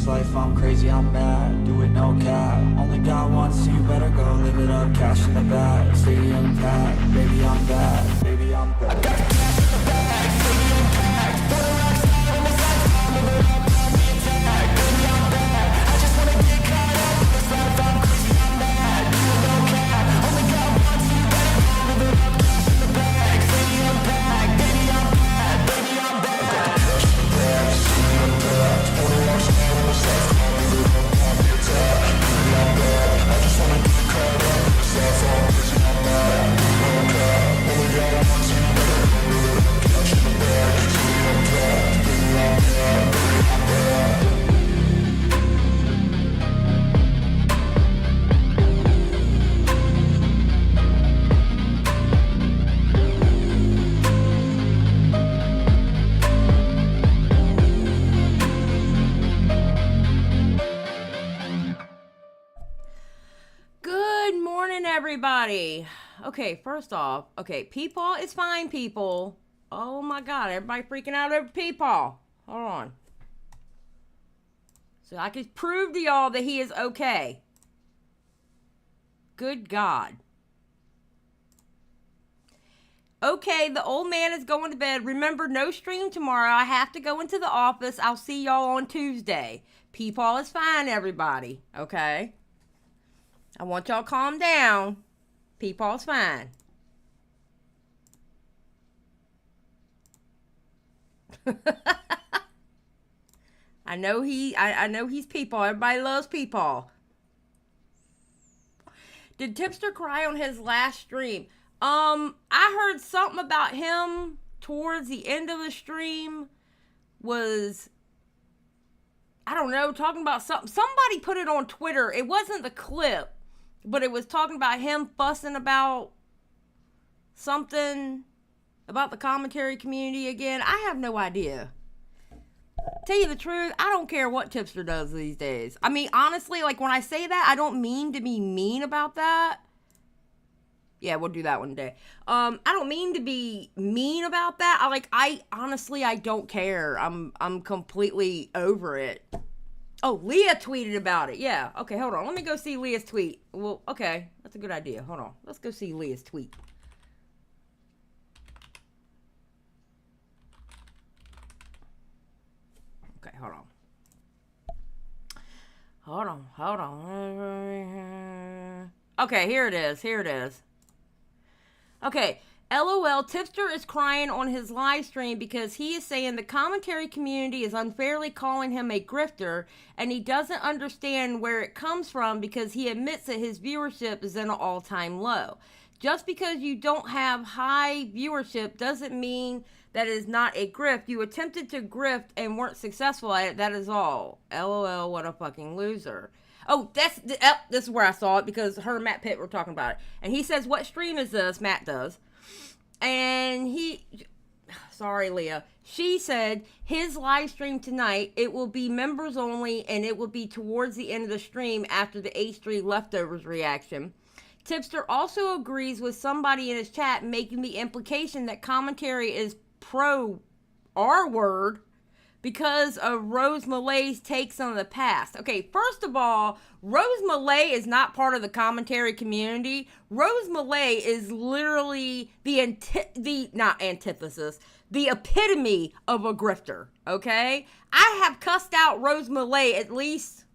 this life, I'm crazy, I'm mad. Do it no cap. Only got one, so you better go live it up. Cash in the bag, stadium packed. Baby, I'm bad. Baby, I'm bad. I got the cash in the bag, stadium packed. For the rock star in this life, I'm living up on the attack. Baby, I'm bad. I just wanna get caught up in this life, I'm crazy, I'm mad. Do it no cap. Only got one, so you better go live it up. Cash in the bag, stadium packed. Baby, I'm bad. Baby, I'm bad. I got the cash in the bag, stadium packed. For the rock star in this life, I'm living up on the attack. Baby, I'm bad. I just wanna get caught up in this life, I'm crazy, I'm mad. Do it no cap. Only got one, so you better go live it up. Cash in the bag, stadium packed. Baby, I'm bad. Baby, I'm bad. Good morning, everybody. Okay, first off, okay, Peepaw is fine, people. Oh my God, everybody freaking out over Peepaw. Hold on. So I can prove to y'all that he is okay. Good God. Okay, the old man is going to bed. Remember, no stream tomorrow. I have to go into the office. I'll see y'all on Tuesday. Peepaw is fine, everybody. Okay? I want y'all to calm down. Peepaw's fine. I know he's Peepaw. Everybody loves Peepaw. Did Tipster cry on his last stream? I heard something about him towards the end of the stream was, I don't know, talking about something. Somebody put it on Twitter. It wasn't the clip, but it was talking about him fussing about something about the commentary community again. I have no idea. Tell you the truth, I don't care what Tipster does these days. I mean, honestly, like when I say that, I don't mean to be mean about that. Yeah, we'll do that one day. I don't mean to be mean about that. I honestly, I don't care. I'm completely over it. Oh, Leah tweeted about it. Yeah. Okay, hold on. Let me go see Leah's tweet. Well, okay. That's a good idea. Hold on. Let's go see Leah's tweet. Okay, hold on. Hold on. Okay, here it is. Okay. LOL, Tipster is crying on his live stream because he is saying the commentary community is unfairly calling him a grifter and he doesn't understand where it comes from because he admits that his viewership is at an all-time low. Just because you don't have high viewership doesn't mean that it is not a grift. You attempted to grift and weren't successful at it. That is all. LOL, what a fucking loser. Oh, this is where I saw it because her and Matt Pitt were talking about it. And he says, what stream is this? Matt does. And sorry, Leah. She said his live stream tonight, it will be members only and it will be towards the end of the stream after the H3 leftovers reaction. Tipster also agrees with somebody in his chat making the implication that commentary is pro R-word because of Rose Malay's takes on the past. Okay, first of all, Rose Malay is not part of the commentary community. Rose Malay is literally the epitome of a grifter, okay? I have cussed out Rose Malay at least,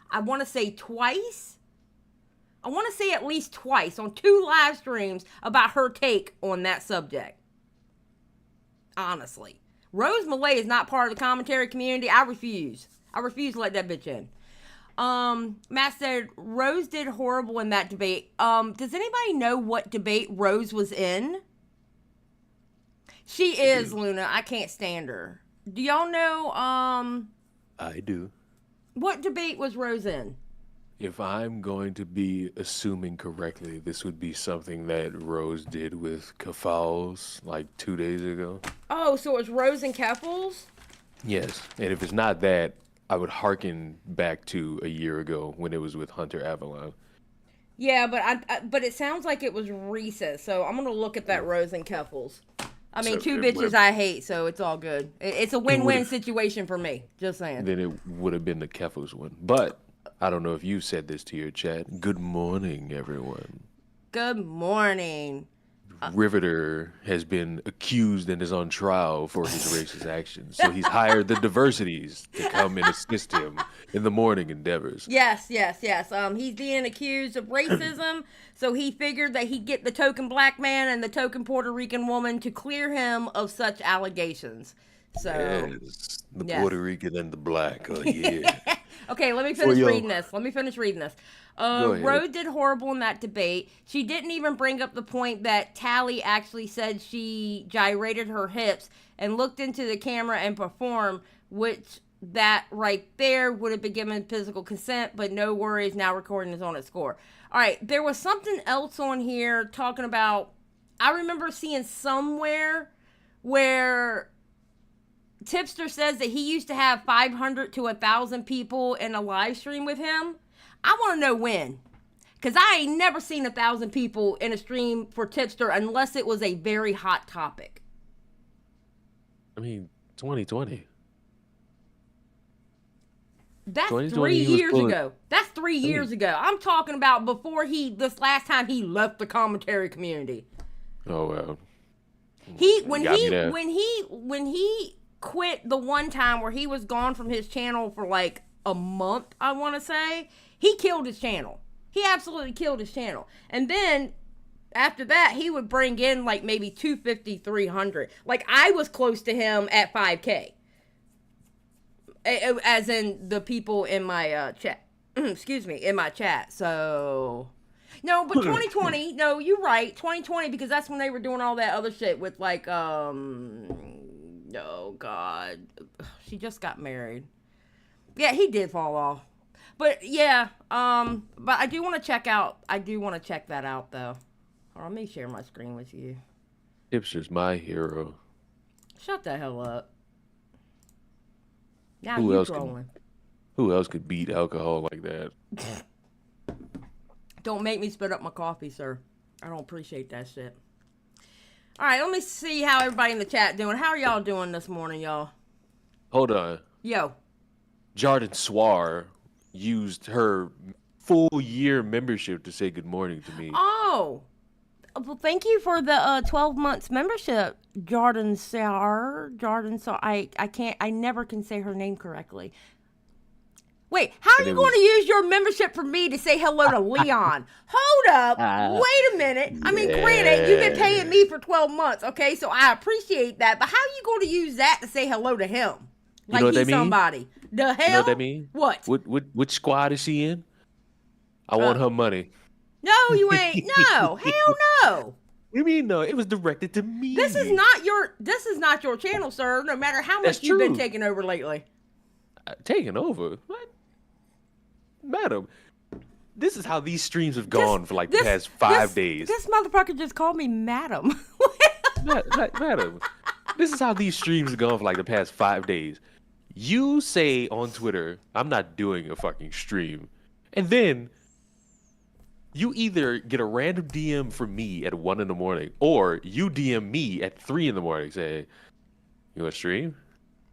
I want to say twice. I want to say at least twice on 2 live streams about her take on that subject. Honestly. Rose Malay is not part of the commentary community. I refuse to let that bitch in. Matt said, Rose did horrible in that debate. Does anybody know what debate Rose was in? She is, Luna. I can't stand her. Do y'all know, I do. What debate was Rose in? If I'm going to be assuming correctly, this would be something that Rose did with Kafals like 2 days ago. Oh, so it was Rose and Keffels? Yes, and if it's not that, I would hearken back to a year ago when it was with Hunter Avalon. Yeah, but but it sounds like it was recent, so I'm gonna look at that Rose and Keffels. I mean, So two it bitches I hate, so it's all good. It's a win-win situation for me. Just saying. then it would have been the Kefos one. But I don't know if you said this to your chat. Good morning, everyone. Good morning. Riveter has been accused and is on trial for his racist actions. So he's hired the diversities to come and assist him in the morning endeavors. Yes. He's being accused of racism, so he figured that he'd get the token black man and the token Puerto Rican woman to clear him of such allegations. So, Yes, the yes. Puerto Rican and the black. Oh, yeah. Okay, let me finish reading this. Go ahead. Rose did horrible in that debate. She didn't even bring up the point that Tally actually said she gyrated her hips and looked into the camera and performed, which that right there would have been given physical consent, but no worries, now recording is on its score. All right, there was something else on here talking about, I remember seeing somewhere where Tipster says that he used to have 500 to 1,000 people in a live stream with him. I want to know when. Because I ain't never seen 1,000 people in a stream for Tipster unless it was a very hot topic. I mean, 2020. That's 2020, 3 he was years pulling- ago. That's 3 years ago. I'm talking about before this last time he left the commentary community. Oh, well. When he quit the one time where he was gone from his channel for like a month, I want to say, he killed his channel. He absolutely killed his channel. And then after that, he would bring in like maybe 250, 300. Like I was close to him at 5K. As in the people in my chat. Excuse me, in my chat. So no, but 2020, no, you're right. 2020, because that's when they were doing all that other shit with like oh god. She just got married. Yeah, he did fall off. But yeah, but I do want to check that out though. Hold on, let me share my screen with you. Tipster's my hero. Shut the hell up. Now Who you else trolling. Who else could beat alcohol like that? Don't make me spit up my coffee, sir. I don't appreciate that shit. All right, let me see how everybody in the chat doing. How are y'all doing this morning, y'all? Hold on. Yo. Jardin Swar used her full year membership to say good morning to me. Oh. Well, thank you for the 12 months membership, Jordan Star. I never can say her name correctly. Wait, how are you going to use your membership for me to say hello to Leon? Hold up. Wait a minute. I mean, granted, you've been paying me for 12 months, okay? So I appreciate that. But how are you going to use that to say hello to him? Like You know what he's that mean? somebody. The hell? You know what that mean? What? Which squad is she in? I want her money. No, you ain't. No. Hell no. What do you mean no? It was directed to me. This is not your channel, sir, no matter how That's much you've been true. taking over lately. Taking over? What? Madam, this is how these streams have gone for like the past 5 days. This motherfucker just called me madam. Madam, this is how these streams have gone for like the past 5 days. You say on Twitter, I'm not doing a fucking stream. And then you either get a random DM from me at 1 in the morning, or you DM me at 3 in the morning saying, you want to stream?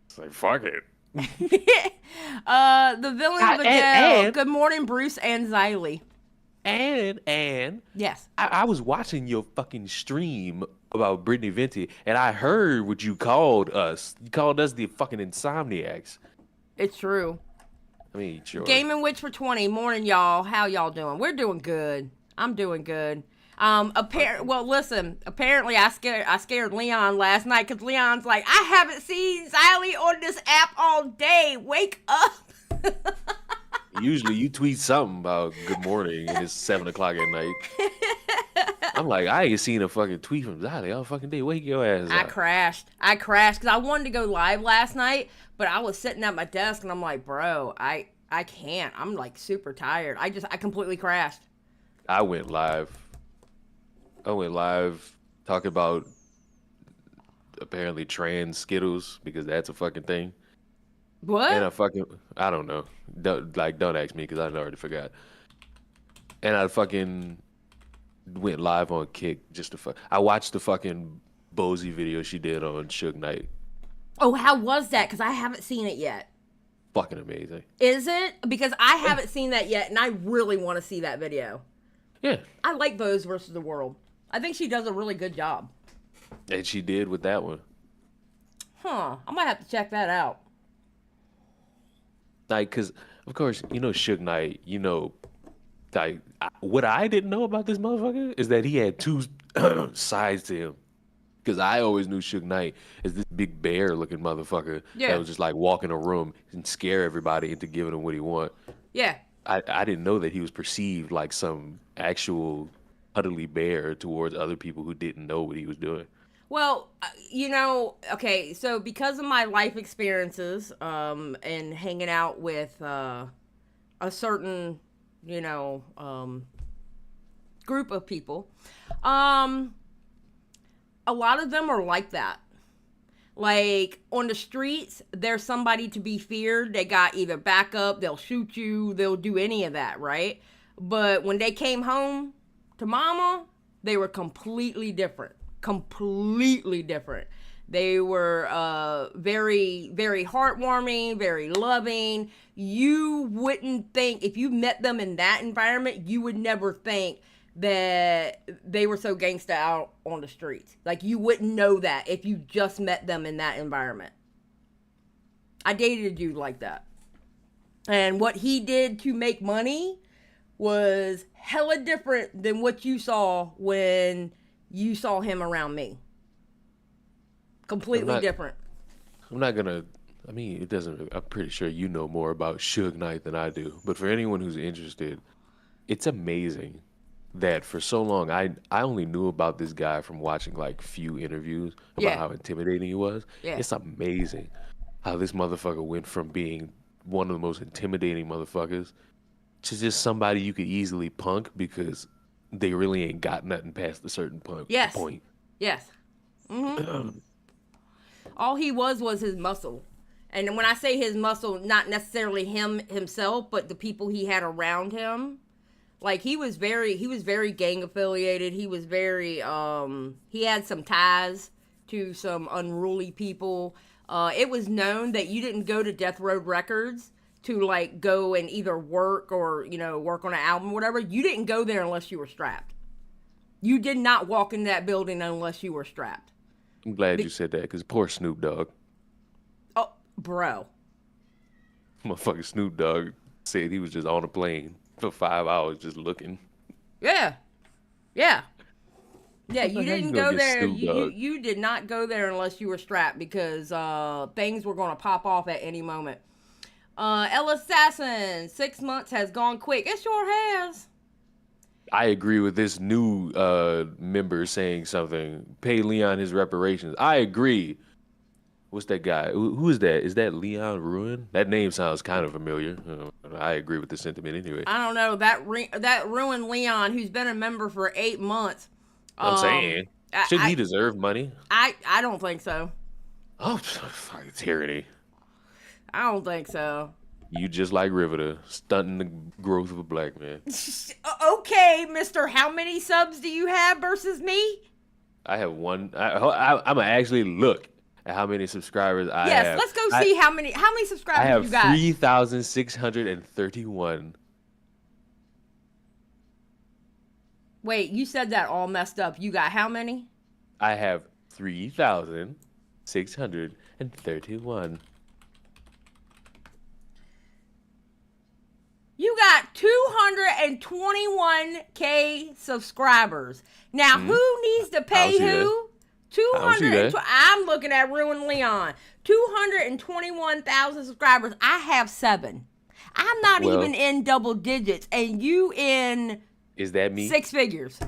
It's like, fuck it. The villain of the day. Good morning, Bruce and Xylie. And Yes. I was watching your fucking stream about Brittany Venti, and I heard what you called us. You called us the fucking insomniacs. It's true. I mean, sure. Gaming Witch for 20. Morning, y'all. How y'all doing? We're doing good. I'm doing good. Well, listen. Apparently, I scared Leon last night because Leon's like, I haven't seen Xylie on this app all day. Wake up. Usually, you tweet something about good morning, and it's 7 o'clock at night. I'm like, I ain't seen a fucking tweet from Xylie all fucking day. Wake your ass up. I crashed because I wanted to go live last night, but I was sitting at my desk and I'm like, bro, I can't. I'm like super tired. I completely crashed. I went live talking about apparently trans Skittles because that's a fucking thing. What? And I don't know. Don't ask me because I already forgot. And I fucking went live on Kick just to I watched the fucking Bozy video she did on Suge Knight. Oh, how was that? Because I haven't seen it yet. Fucking amazing. Is it? Because I haven't seen that yet, and I really want to see that video. Yeah. I like Bose versus the World. I think she does a really good job. And she did with that one. Huh. I might have to check that out. Like, because, of course, Suge Knight, like, what I didn't know about this motherfucker is that he had two sides to him. Because I always knew Suge Knight as this big bear-looking motherfucker that was just, like, walk in a room and scare everybody into giving him what he want. Yeah. I didn't know that he was perceived like some actual cuddly bear towards other people who didn't know what he was doing. Well, okay, so because of my life experiences and hanging out with a certain, group of people, a lot of them are like that. Like, on the streets, there's somebody to be feared. They got either backup, they'll shoot you, they'll do any of that, right? But when they came home to mama, they were completely different. Completely different. They were very, very heartwarming, very loving. You wouldn't think, if you met them in that environment, you would never think that they were so gangsta out on the streets. Like, you wouldn't know that if you just met them in that environment. I dated a dude like that. And what he did to make money was hella different than what you saw when you saw him around me. Completely different. I'm not gonna, it doesn't, I'm pretty sure you know more about Suge Knight than I do. But for anyone who's interested, it's amazing that for so long, I only knew about this guy from watching like few interviews about how intimidating he was. Yeah. It's amazing how this motherfucker went from being one of the most intimidating motherfuckers to just somebody you could easily punk because they really ain't got nothing past a certain point. Yes. Mm-hmm. All he was his muscle. And when I say his muscle, not necessarily himself, but the people he had around him. Like, he was very gang affiliated. He was very, he had some ties to some unruly people. It was known that you didn't go to Death Row Records to, like, go and either work or, work on an album or whatever. You didn't go there unless you were strapped. You did not walk in that building unless you were strapped. I'm glad you said that, because poor Snoop Dogg. Oh, bro. Motherfucking Snoop Dogg said he was just on a plane for 5 hours just looking. Yeah, you didn't go there. You did not go there unless you were strapped, because things were going to pop off at any moment. El Assassin, 6 months has gone quick. It sure has. I agree with this new member saying something. Pay Leon his reparations. I agree. What's that guy? Who is that? Is that Leon Ruin? That name sounds kind of familiar. I agree with the sentiment anyway. I don't know. That Ruin Leon, who's been a member for 8 months. I'm saying. Shouldn't he deserve money? I don't think so. Oh, fucking tyranny. I don't think so. You just like Riveter, stunting the growth of a black man. Okay, mister, how many subs do you have versus me? I have one. I'm going to actually look at how many subscribers I have. Yes, let's go see how many subscribers you got. I have 3,631. Wait, you said that all messed up. You got how many? I have 3,631. You got 221K subscribers. Now, who needs to pay who? 200. I'm looking at Ruin Leon. 221,000 subscribers. I have 7. I'm not even in double digits, and you in. Is that me? 6 figures.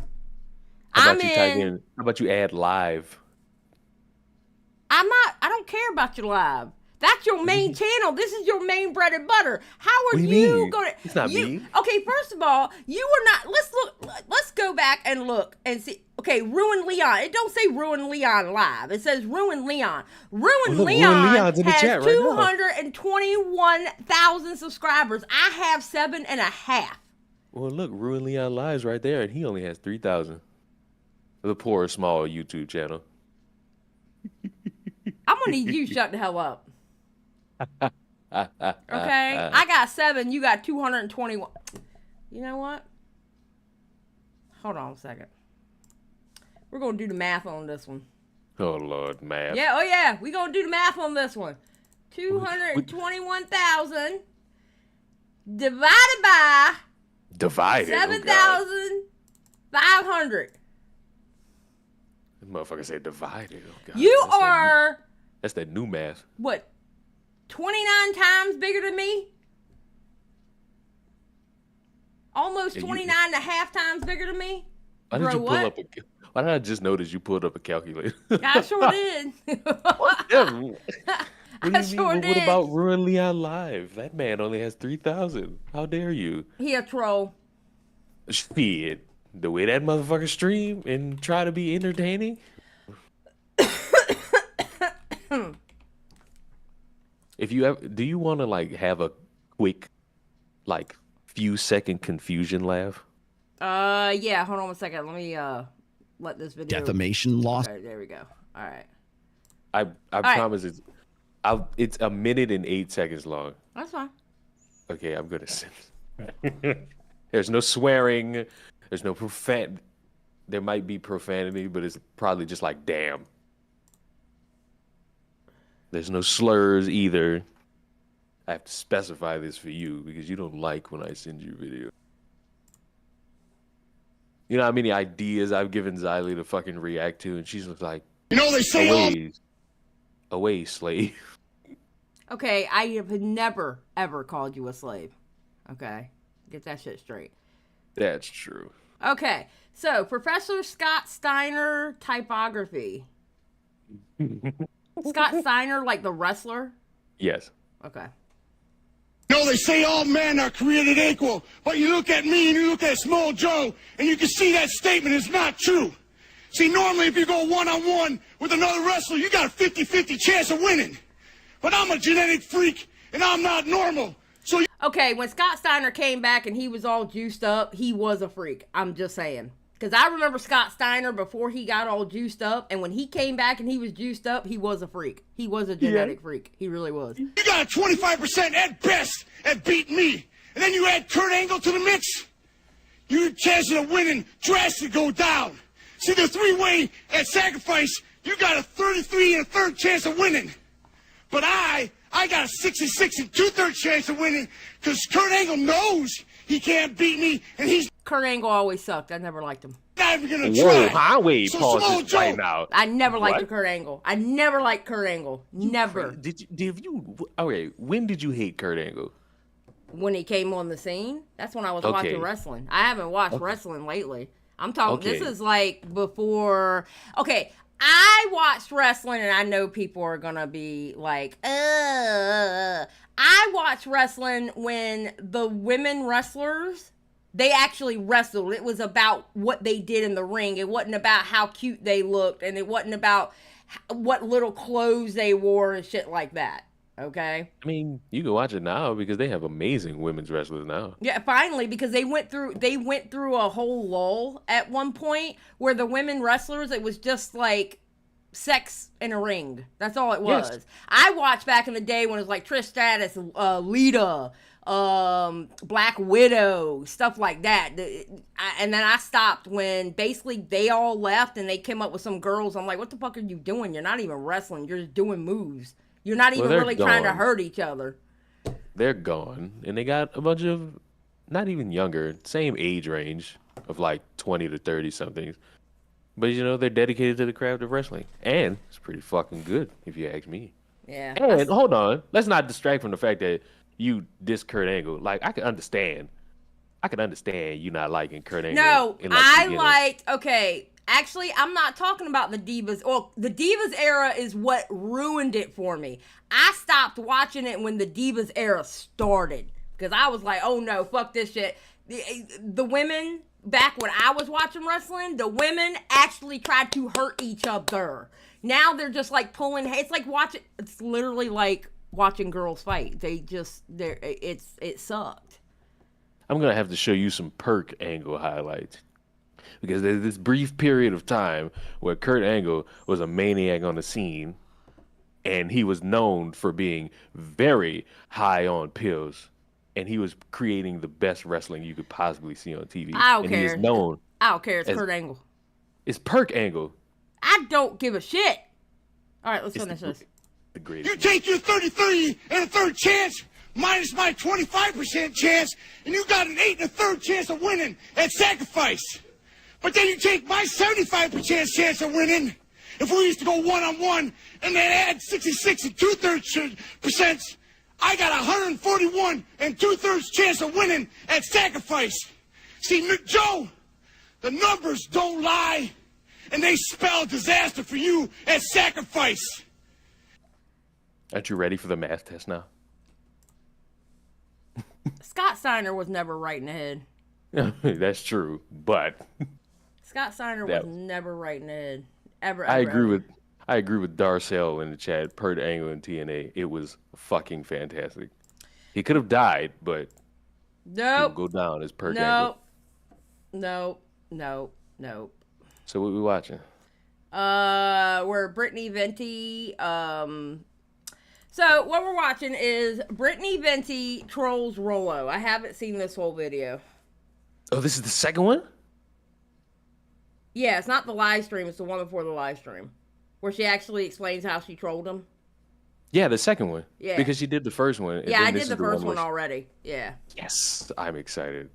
How about you add live? I don't care about your live. That's your main channel. This is your main bread and butter. How are you going to? It's not me. Okay, first of all, you were not. Let's go back and look and see. Okay, Ruin Leon. It don't say Ruin Leon live. It says Ruin Leon. Ruin Leon has 221,000 subscribers. I have 7.5. Well, look, Ruin Leon lives right there, and he only has 3,000. The poor small YouTube channel. gonna need you to shut the hell up. Okay, I got 7. You got 221. You know what? Hold on a second. We're gonna do the math on this one. Oh Lord, math. Yeah. Oh yeah. We gonna do the math on this one. 221,000 divided by Divided. 7,500. This motherfucker said divided. Oh, God. You are That's that new math. what? 29 times bigger than me? Almost 29 and a half times bigger than me? Why did you pull up why did I just notice you pulled up a calculator? I sure did. What do I you sure mean? did. What about RuinedLeon Live? That man only has 3,000. How dare you? He a troll. Shit. The way that motherfucker stream and try to be entertaining. If you ever, do you want to like have a quick, like few second confusion laugh? Yeah. Hold on a second. Let me let this video. Defamation law. Okay, there we go. All right. I right. promise it's 1 minute and 8 seconds long. That's fine. Okay, I'm gonna send. There's no swearing. There's no There might be profanity, but it's probably just like damn. There's no slurs either. I have to specify this for you because you don't like when I send you video. You know how many ideas I've given Xylie to fucking react to, and she's like, You know they say away, slave. Okay, I have never ever called you a slave. Okay, get that shit straight. That's true. Okay, so Professor Scott Steiner typography. Scott Steiner, like the wrestler? Yes. Okay. No, they say all men are created equal, but you look at me and you look at Small Joe, and you can see that statement is not true. See, normally if you go one-on-one with another wrestler, you got a 50-50 chance of winning. But I'm a genetic freak, and I'm not normal. So Okay, when Scott Steiner came back and he was all juiced up, he was a freak. I'm just saying. Because I remember Scott Steiner before he got all juiced up, and when he came back and he was juiced up, he was a freak. He was a genetic freak. He really was. you got a 25% at best at beating me. And then you add Kurt Angle to the mix, your chances of winning drastically go down. See, the three-way at sacrifice, you got a 33 and a third chance of winning. But I got a 66 and 2/3 chance of winning because Kurt Angle knows he can't beat me, and he's Kurt Angle always sucked. I never liked him. not even gonna Whoa, try. highway So pause Small this right Joe- now. I never liked What? Kurt Angle. I never liked Kurt Angle. Never. Did you? Okay, when did you hate Kurt Angle? When he came on the scene, that's when I was Okay. watching wrestling. I haven't watched wrestling lately. I'm talking, Okay. this is like before, okay, I watched wrestling and I know people are gonna be like, I watched wrestling when the women wrestlers, they actually wrestled. It was about what they did in the ring. It wasn't about how cute they looked, and it wasn't about what little clothes they wore and shit like that. Okay? I mean, you can watch it now because they have amazing women's wrestlers now. Yeah, finally, because they went through a whole lull at one point where the women wrestlers, it was just like sex in a ring. That's all it was. Yes. I watched back in the day when it was like Trish Stratus, Lita, Black Widow, stuff like that. And then I stopped when basically they all left and they came up with some girls. I'm like, what the fuck are you doing? You're not even wrestling. You're just doing moves. You're not even they're really trying to gone. hurt each other. They're gone, and they got a bunch of not even younger, same age range of like 20 to 30 somethings. But you know, they're dedicated to the craft of wrestling, and it's pretty fucking good if you ask me. Yeah. And hold on, let's not distract from the fact that you diss Kurt Angle. Like I can understand you not liking Kurt Angle. No, in, like, I beginning. liked, okay, actually, I'm not talking about the Divas. Well, the Divas era is what ruined it for me. I stopped watching it when the Divas era started. Because I was like, oh no, fuck this shit. The women, back when I was watching wrestling, the women actually tried to hurt each other. Now they're just like pulling, it's like watching, it's literally like watching girls fight. It sucked. I'm gonna have to show you some Perk Angle highlights. Because there's this brief period of time where Kurt Angle was a maniac on the scene, and he was known for being very high on pills, and he was creating the best wrestling you could possibly see on TV. I don't and care. He is known. I don't care. It's Kurt Angle. It's Perk Angle. I don't give a shit. All right, let's finish this. The greatest. You take your 30-30 and a third chance, minus my 25% chance, and you got an 8 and a third chance of winning at sacrifice. But then you take my 75% chance of winning, if we used to go one-on-one, and then add 66 and 2/3%, I got 141 and 2/3 chance of winning at sacrifice. See, Joe, the numbers don't lie, and they spell disaster for you at sacrifice. Aren't you ready for the math test now? Scott Steiner was never right in the head. That's true, but Scott Steiner was never right in the head. Ever. I agree with Darcel in the chat. Perk Angle in TNA, it was fucking fantastic. He could have died, but nope. He'll go down as Perk Angle. Nope. So what we watching? We're Brittany Venti. So what we're watching is Brittany Venti trolls Rollo. I haven't seen this whole video. Oh, this is the second one? Yeah, it's not the live stream. It's the one before the live stream, where she actually explains how she trolled him. Yeah, the second one. Yeah. Because she did the first one. Yeah, I did the first one already. Yeah. Yes, I'm excited.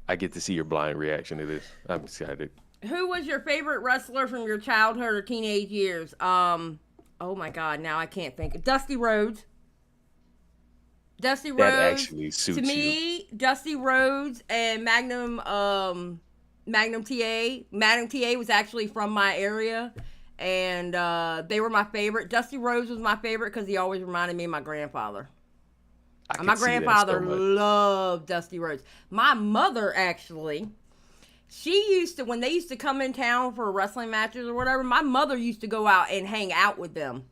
I get to see your blind reaction to this. I'm excited. Who was your favorite wrestler from your childhood or teenage years? Oh my God, now I can't think. Dusty Rhodes. Dusty Rhodes. That actually suits to me, you. Dusty Rhodes and Magnum TA. Magnum TA was actually from my area, and they were my favorite. Dusty Rhodes was my favorite because he always reminded me of my grandfather. My grandfather loved Dusty Rhodes. My mother actually, she used to, when they used to come in town for wrestling matches or whatever, my mother used to go out and hang out with them.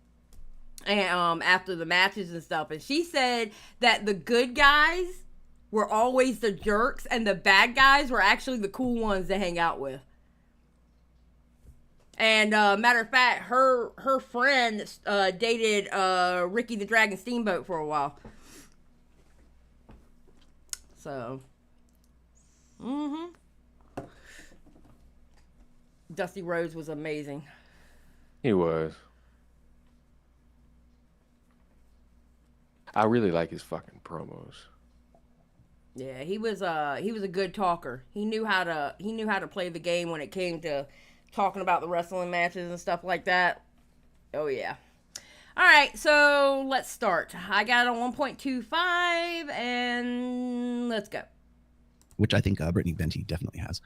And after the matches and stuff. And she said that the good guys were always the jerks and the bad guys were actually the cool ones to hang out with. And matter of fact, her friend dated Ricky the Dragon Steamboat for a while. So, Dusty Rhodes was amazing. He was. I really like his fucking promos. Yeah, he was a good talker. He knew how to play the game when it came to talking about the wrestling matches and stuff like that. Oh yeah. All right, so let's start. I got a 1.25 and let's go. Which I think Brittany Venti definitely has.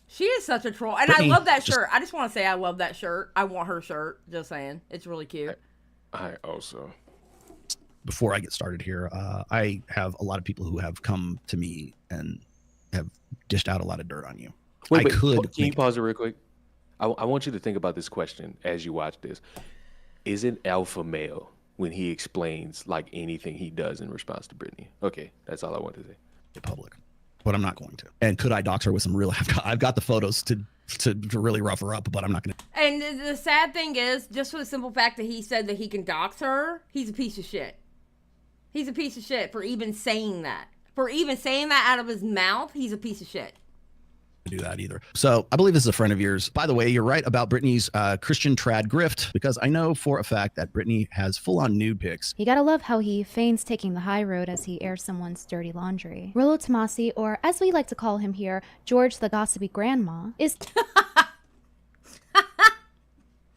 She is such a troll. And Brittany, I love that shirt. I just want to say I love that shirt. I want her shirt. Just saying. It's really cute. I also. Before I get started here, I have a lot of people who have come to me and have dished out a lot of dirt on you. Wait, can you pause it real quick? I want you to think about this question as you watch this. Is it alpha male when he explains like anything he does in response to Brittany? Okay, that's all I want to say. Public, but I'm not going to. And could I dox her with some real? I've got the photos to really rough her up, but I'm not going to. And the sad thing is, just for the simple fact that he said that he can dox her, he's a piece of shit. He's a piece of shit for even saying that. For even saying that out of his mouth, he's a piece of shit. Do that either. So I believe this is a friend of yours. By the way, you're right about Brittany's Christian trad grift, because I know for a fact that Brittany has full-on nude pics. You gotta love how he feigns taking the high road as he airs someone's dirty laundry. Rollo Tomassi, or as we like to call him here, George the Gossipy Grandma, is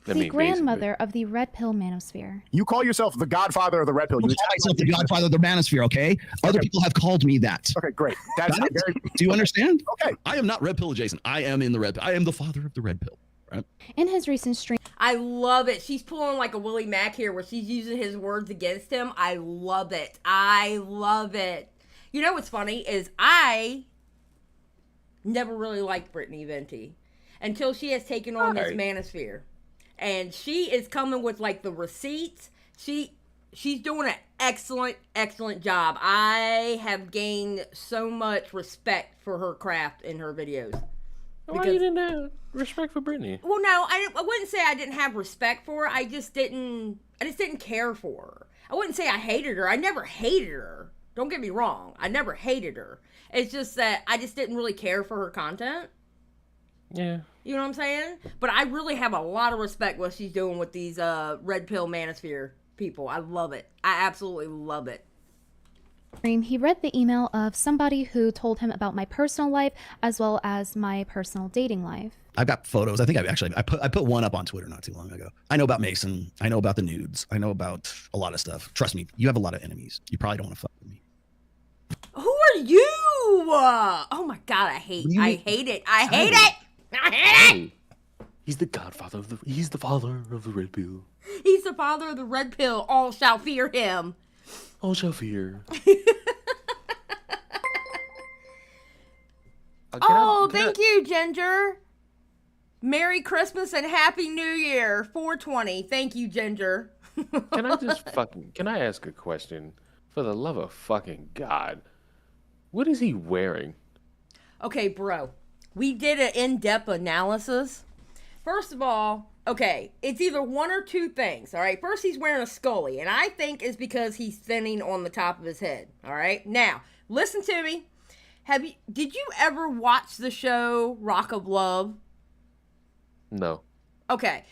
the grandmother of the Red Pill Manosphere. You call yourself the godfather of the Red Pill. You call yourself the godfather of the Manosphere, okay? Other people have called me that. Okay, great. That's very... Do you understand? Okay. I am not Red Pill adjacent. I am in the Red Pill. I am the father of the Red Pill. Right? In his recent stream, I love it. She's pulling like a Willie Mack here where she's using his words against him. I love it. I love it. You know what's funny is I never really liked Brittany Venti until she has taken on this Manosphere. And she is coming with like the receipts. She's doing an excellent job. I have gained so much respect for her craft in her videos. Why you didn't have respect for Brittany? Well, no, I wouldn't say I didn't have respect for her. I just didn't care for her. I wouldn't say I hated her. I never hated her. Don't get me wrong. I never hated her. It's just that I just didn't really care for her content. Yeah. You know what I'm saying? But I really have a lot of respect what she's doing with these red pill manosphere people. I love it. I absolutely love it. He read the email of somebody who told him about my personal life as well as my personal dating life. I've got photos. I think I put one up on Twitter not too long ago. I know about Mason. I know about the nudes. I know about a lot of stuff. Trust me, you have a lot of enemies. You probably don't want to fuck with me. Who are you? Oh my God, I hate it. I hate it. I hate it. He's the godfather of he's the father of the red pill. He's the father of the red pill. All shall fear him. All shall fear. Thank you, Ginger. Merry Christmas and Happy New Year. 420. Thank you, Ginger. Can I ask a question? For the love of fucking God. What is he wearing? Okay, bro. We did an in-depth analysis. First of all, okay, it's either one or two things, all right? First, he's wearing a Scully, and I think it's because he's thinning on the top of his head, all right? Now, listen to me. Did you ever watch the show Rock of Love? No. Okay.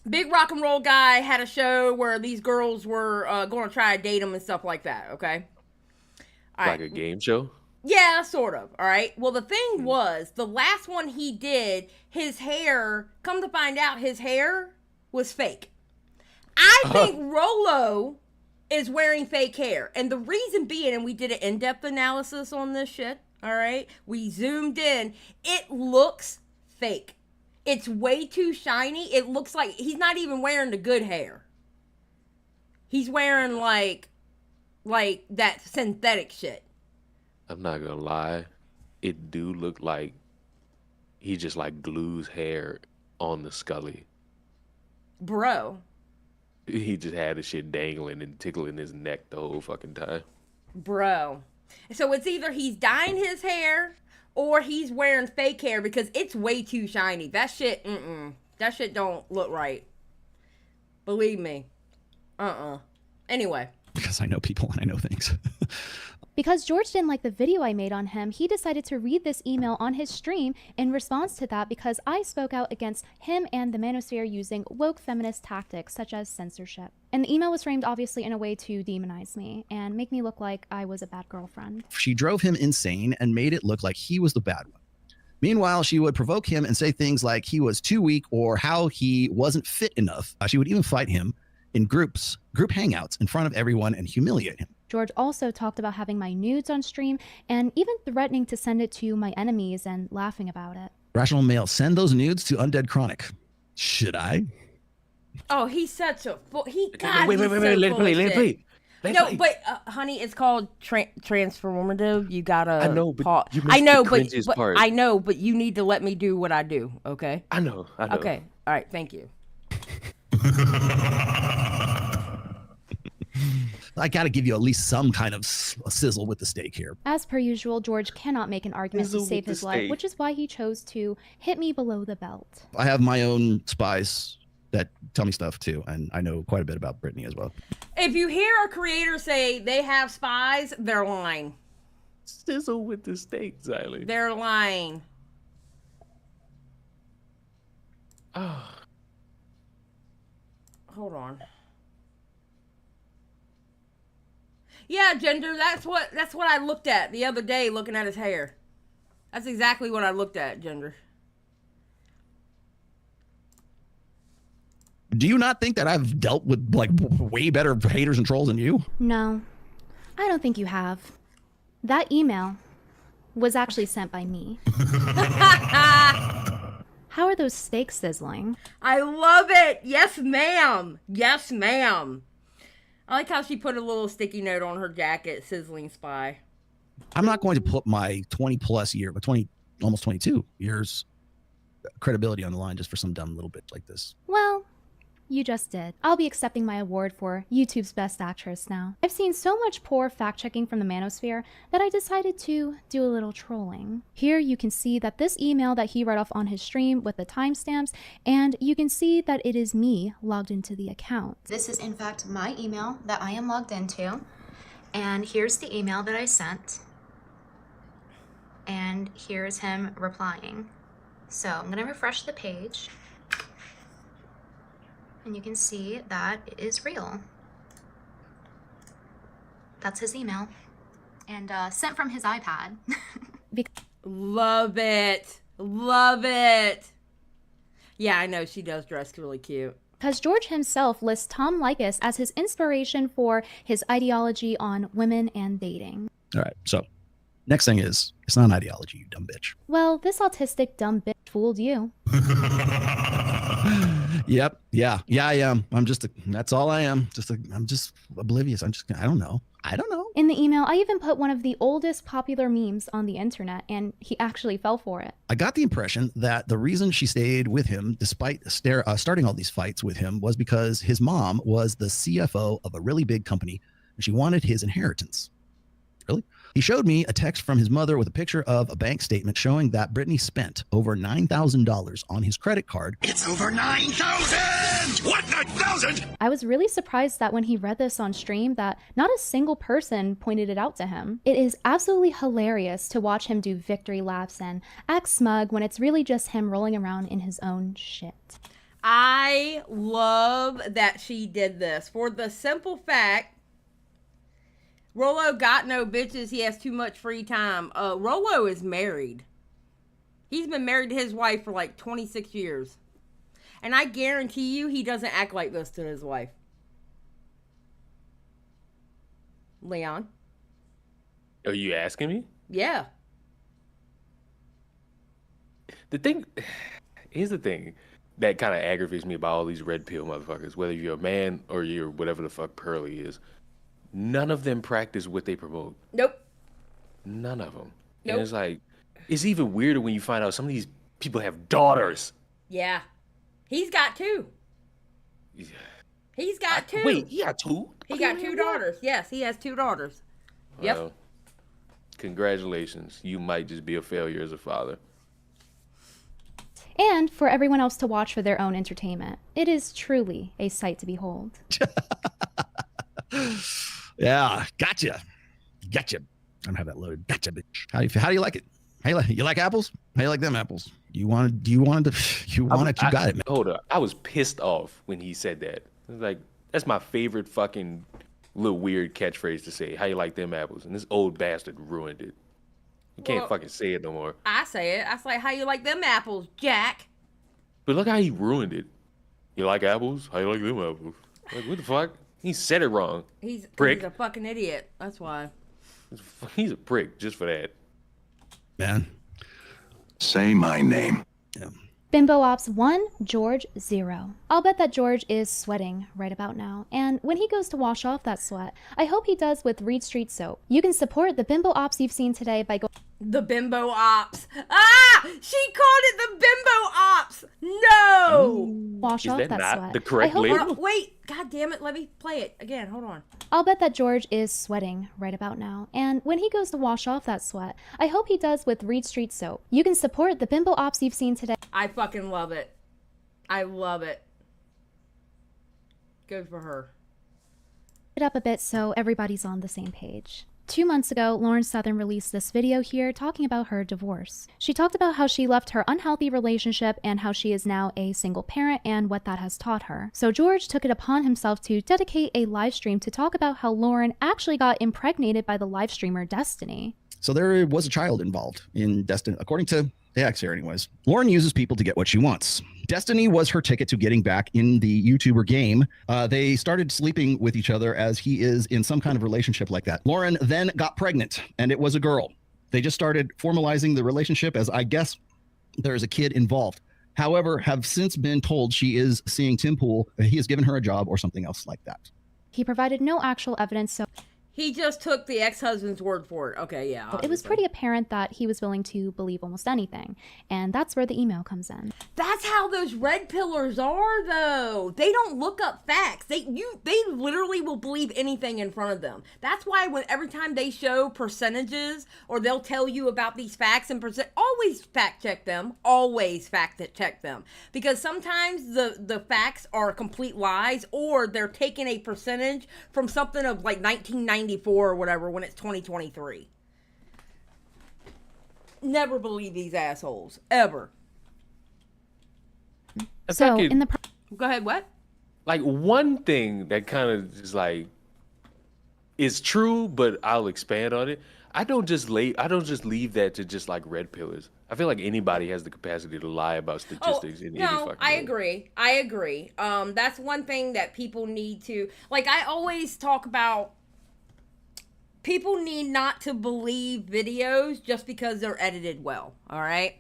Big rock and roll guy had a show where these girls were going to try to date him and stuff like that, okay? All like right. a game show? Yeah, sort of. All right. Well, the thing was, the last one he did, his hair, come to find out, his hair was fake. I think Rollo is wearing fake hair. And the reason being, and we did an in-depth analysis on this shit, all right? We zoomed in. It looks fake. It's way too shiny. It looks like he's not even wearing the good hair. He's wearing like that synthetic shit. I'm not gonna lie, it do look like he just like glues hair on the Scully. Bro. He just had the shit dangling and tickling his neck the whole fucking time. Bro. So it's either he's dyeing his hair or he's wearing fake hair because it's way too shiny. That shit, that shit don't look right. Believe me. Anyway. Because I know people and I know things. Because George didn't like the video I made on him, he decided to read this email on his stream in response to that because I spoke out against him and the manosphere using woke feminist tactics such as censorship. And the email was framed obviously in a way to demonize me and make me look like I was a bad girlfriend. She drove him insane and made it look like he was the bad one. Meanwhile, she would provoke him and say things like he was too weak or how he wasn't fit enough. She would even fight him in group hangouts in front of everyone and humiliate him. George also talked about having my nudes on stream and even threatening to send it to my enemies and laughing about it. Rational male, send those nudes to Undead Chronic. Should I? Oh, he's such a wait, Let it play. But honey, it's called transformative. You gotta. I know, but you missed I know, the but cringiest part. I know, but you need to let me do what I do. Okay. I know. Okay. All right. Thank you. I got to give you at least some kind of sizzle with the steak here. As per usual, George cannot make an argument to save his life, which is why he chose to hit me below the belt. I have my own spies that tell me stuff too, and I know quite a bit about Brittany as well. If you hear a creator say they have spies, they're lying. Sizzle with the steak, Xylie. They're lying. Oh. Hold on. Yeah, Ginger, that's what I looked at the other day looking at his hair. That's exactly what I looked at, Ginger. Do you not think that I've dealt with like way better haters and trolls than you? No, I don't think you have. That email was actually sent by me. How are those steaks sizzling? I love it. Yes, ma'am. Yes, ma'am. I like how she put a little sticky note on her jacket, sizzling spy. I'm not going to put my almost 22 years credibility on the line just for some dumb little bit like this. Well, You just did. I'll be accepting my award for YouTube's Best Actress now. I've seen so much poor fact-checking from the manosphere that I decided to do a little trolling. Here you can see that this email that he read off on his stream with the timestamps, and you can see that it is me logged into the account. This is in fact my email that I am logged into, and here's the email that I sent, and here's him replying. So I'm gonna refresh the page. And you can see that it is real. That's his email. And sent from his iPad. Love it. Love it. Yeah, I know she does dress really cute. Because George himself lists Tom Likas as his inspiration for his ideology on women and dating. All right, so next thing is, it's not an ideology, you dumb bitch. Well, this autistic dumb bitch fooled you. Yep. Yeah, I am. That's all I am. I'm just oblivious. I don't know. In the email, I even put one of the oldest popular memes on the internet, and he actually fell for it. I got the impression that the reason she stayed with him, despite starting all these fights with him, was because his mom was the CFO of a really big company, and she wanted his inheritance. Really? He showed me a text from his mother with a picture of a bank statement showing that Brittany spent over $9,000 on his credit card. It's over 9,000! What, 9,000? I was really surprised that when he read this on stream that not a single person pointed it out to him. It is absolutely hilarious to watch him do victory laps and act smug when it's really just him rolling around in his own shit. I love that she did this for the simple fact Rollo got no bitches. He has too much free time. Rollo is married. He's been married to his wife for like 26 years. And I guarantee you he doesn't act like this to his wife. Leon? Are you asking me? Yeah. Here's the thing that kind of aggravates me about all these red pill motherfuckers, whether you're a man or you're whatever the fuck Pearly is. None of them practice what they promote. Nope. None of them. Nope. And it's like, it's even weirder when you find out some of these people have daughters. Yeah. He's got two. Yeah. He's got two. Wait, he got two? He got two daughters. Yes, he has two daughters. Yep. Well, congratulations. You might just be a failure as a father. And for everyone else to watch for their own entertainment. It is truly a sight to behold. Yeah, gotcha. I don't have that loaded. Gotcha, bitch. How do you like it? You like apples? How you like them apples? You got it, man. Hold up. I was pissed off when he said that. It was like, that's my favorite fucking little weird catchphrase to say. How you like them apples? And this old bastard ruined it. You can't fucking say it no more. I say it. I say, how you like them apples, Jack? But look how he ruined it. You like apples? How you like them apples? Like, what the fuck? He said it wrong. He's prick. a fucking idiot. That's why. He's a prick just for that. Man. Say my name. Yeah. Bimbo Ops 1, George 0. I'll bet that George is sweating right about now. And when he goes to wash off that sweat, I hope he does with Reed Street soap. You can support the Bimbo Ops you've seen today by going... The Bimbo Ops. Ah! She called it the Bimbo Ops. No! Wash off that not sweat. the correct label? Wait. God damn it. Let me play it again. Hold on. I'll bet that George is sweating right about now. And when he goes to wash off that sweat, I hope he does with Reed Street soap. You can support the Bimbo Ops you've seen today. I fucking love it. I love it. Good for her. It up a bit so everybody's on the same page. 2 months ago, Lauren Southern released this video here talking about her divorce. She talked about how she left her unhealthy relationship and how she is now a single parent and what that has taught her. So George took it upon himself to dedicate a live stream to talk about how Lauren actually got impregnated by the live streamer Destiny. So there was a child involved in Destiny, according to the X here anyways. Lauren uses people to get what she wants. Destiny was her ticket to getting back in the YouTuber game. They started sleeping with each other as he is in some kind of relationship like that. Lauren then got pregnant, and it was a girl. They just started formalizing the relationship as I guess there's a kid involved. However, have since been told she is seeing Tim Pool. He has given her a job or something else like that. He provided no actual evidence, so He just took the ex-husband's word for it. Okay, yeah. It was obviously. pretty apparent that he was willing to believe almost anything, and that's where the email comes in. That's how those red pillars are, though. They don't look up facts. They literally will believe anything in front of them. That's why every time they show percentages or they'll tell you about these facts and always fact check them. Always fact check them, because sometimes the facts are complete lies, or they're taking a percentage from something of like 1994 or whatever when it's 2023. Never believe these assholes ever. So in the Go ahead. What? Like, one thing that kind of is like is true, but I'll expand on it. I don't just leave that to just like red pillars. I feel like anybody has the capacity to lie about statistics in any fucking I way. agree. That's one thing that people need to, like, I always talk about. People need not to believe videos just because they're edited well. All right.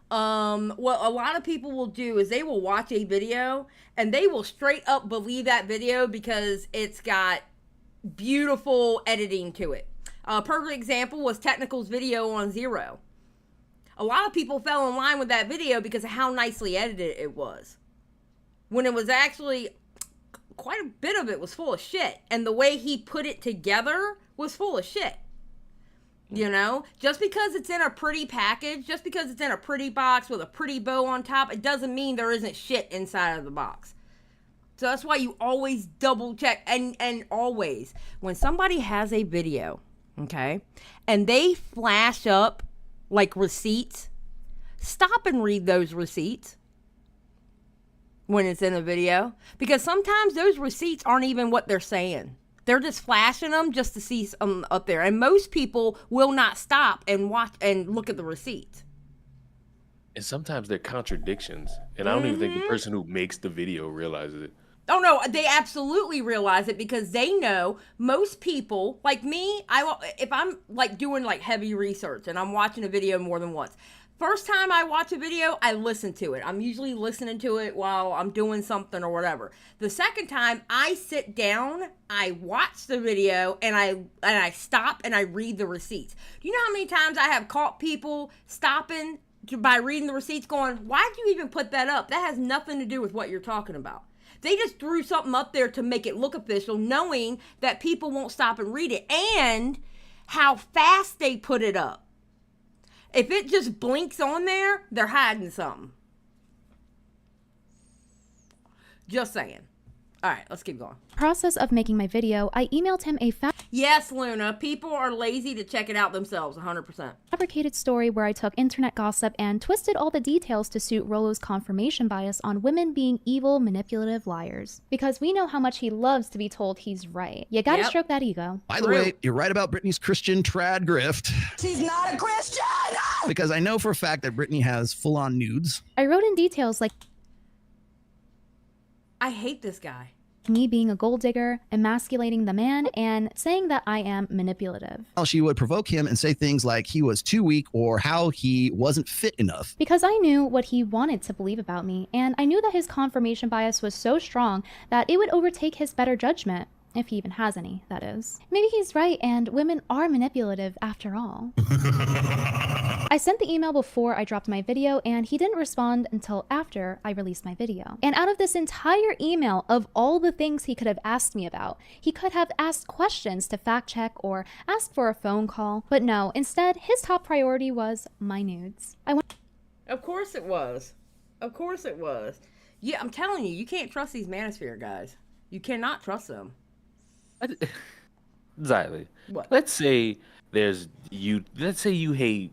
What a lot of people will do is they will watch a video and they will straight up believe that video because it's got beautiful editing to it. A perfect example was Technical's video on Zero. A lot of people fell in line with that video because of how nicely edited it was, when it was actually quite a bit of it was full of shit, and the way he put it together was full of shit. You know, just because it's in a pretty package, just because it's in a pretty box with a pretty bow on top, it doesn't mean there isn't shit inside of the box. So that's why you always double check, and always when somebody has a video, okay, and they flash up like receipts, stop and read those receipts when it's in a video, because sometimes those receipts aren't even what they're saying. They're just flashing them just to see some up there. And most people will not stop and watch and look at the receipts. And sometimes they're contradictions. And I don't even think the person who makes the video realizes it. Oh, no, they absolutely realize it, because they know most people, like me, if I'm like doing like heavy research and I'm watching a video more than once, first time I watch a video, I listen to it. I'm usually listening to it while I'm doing something or whatever. The second time, I sit down, I watch the video, and I stop and I read the receipts. Do you know how many times I have caught people stopping by reading the receipts going, why'd you even put that up? That has nothing to do with what you're talking about. They just threw something up there to make it look official, knowing that people won't stop and read it, and how fast they put it up. If it just blinks on there, they're hiding something. Just saying. All right, let's keep going. Process of making my video, I emailed him a Yes, Luna, people are lazy to check it out themselves, 100%. fabricated story where I took internet gossip and twisted all the details to suit Rollo's confirmation bias on women being evil, manipulative liars. Because we know how much he loves to be told he's right. You gotta stroke that ego. By the way, you're right about Brittany's Christian trad grift. She's not a Christian! Because I know for a fact that Brittany has full-on nudes. I wrote in details like I hate this guy. me being a gold digger, emasculating the man, and saying that I am manipulative. She would provoke him and say things like he was too weak or how he wasn't fit enough. Because I knew what he wanted to believe about me, and I knew that his confirmation bias was so strong that it would overtake his better judgment. If he even has any, that is. Maybe he's right, and women are manipulative after all. I sent the email before I dropped my video, and he didn't respond until after I released my video. And out of this entire email, of all the things he could have asked me about, he could have asked questions to fact check or ask for a phone call. But no, instead, his top priority was my nudes. Of course it was. Of course it was. Yeah, I'm telling you, you can't trust these manosphere guys. You cannot trust them. Xylie, What? let's say you hate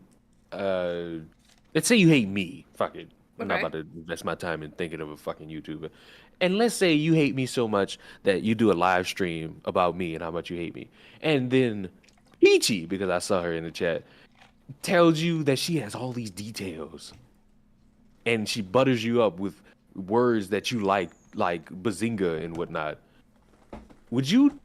me. Fuck it. I'm not Okay. about to invest my time in thinking of a fucking YouTuber. And let's say you hate me so much that you do a live stream about me and how much you hate me. And then Peachy, because I saw her in the chat, tells you that she has all these details. And she butters you up with words that you like bazinga and whatnot. Would you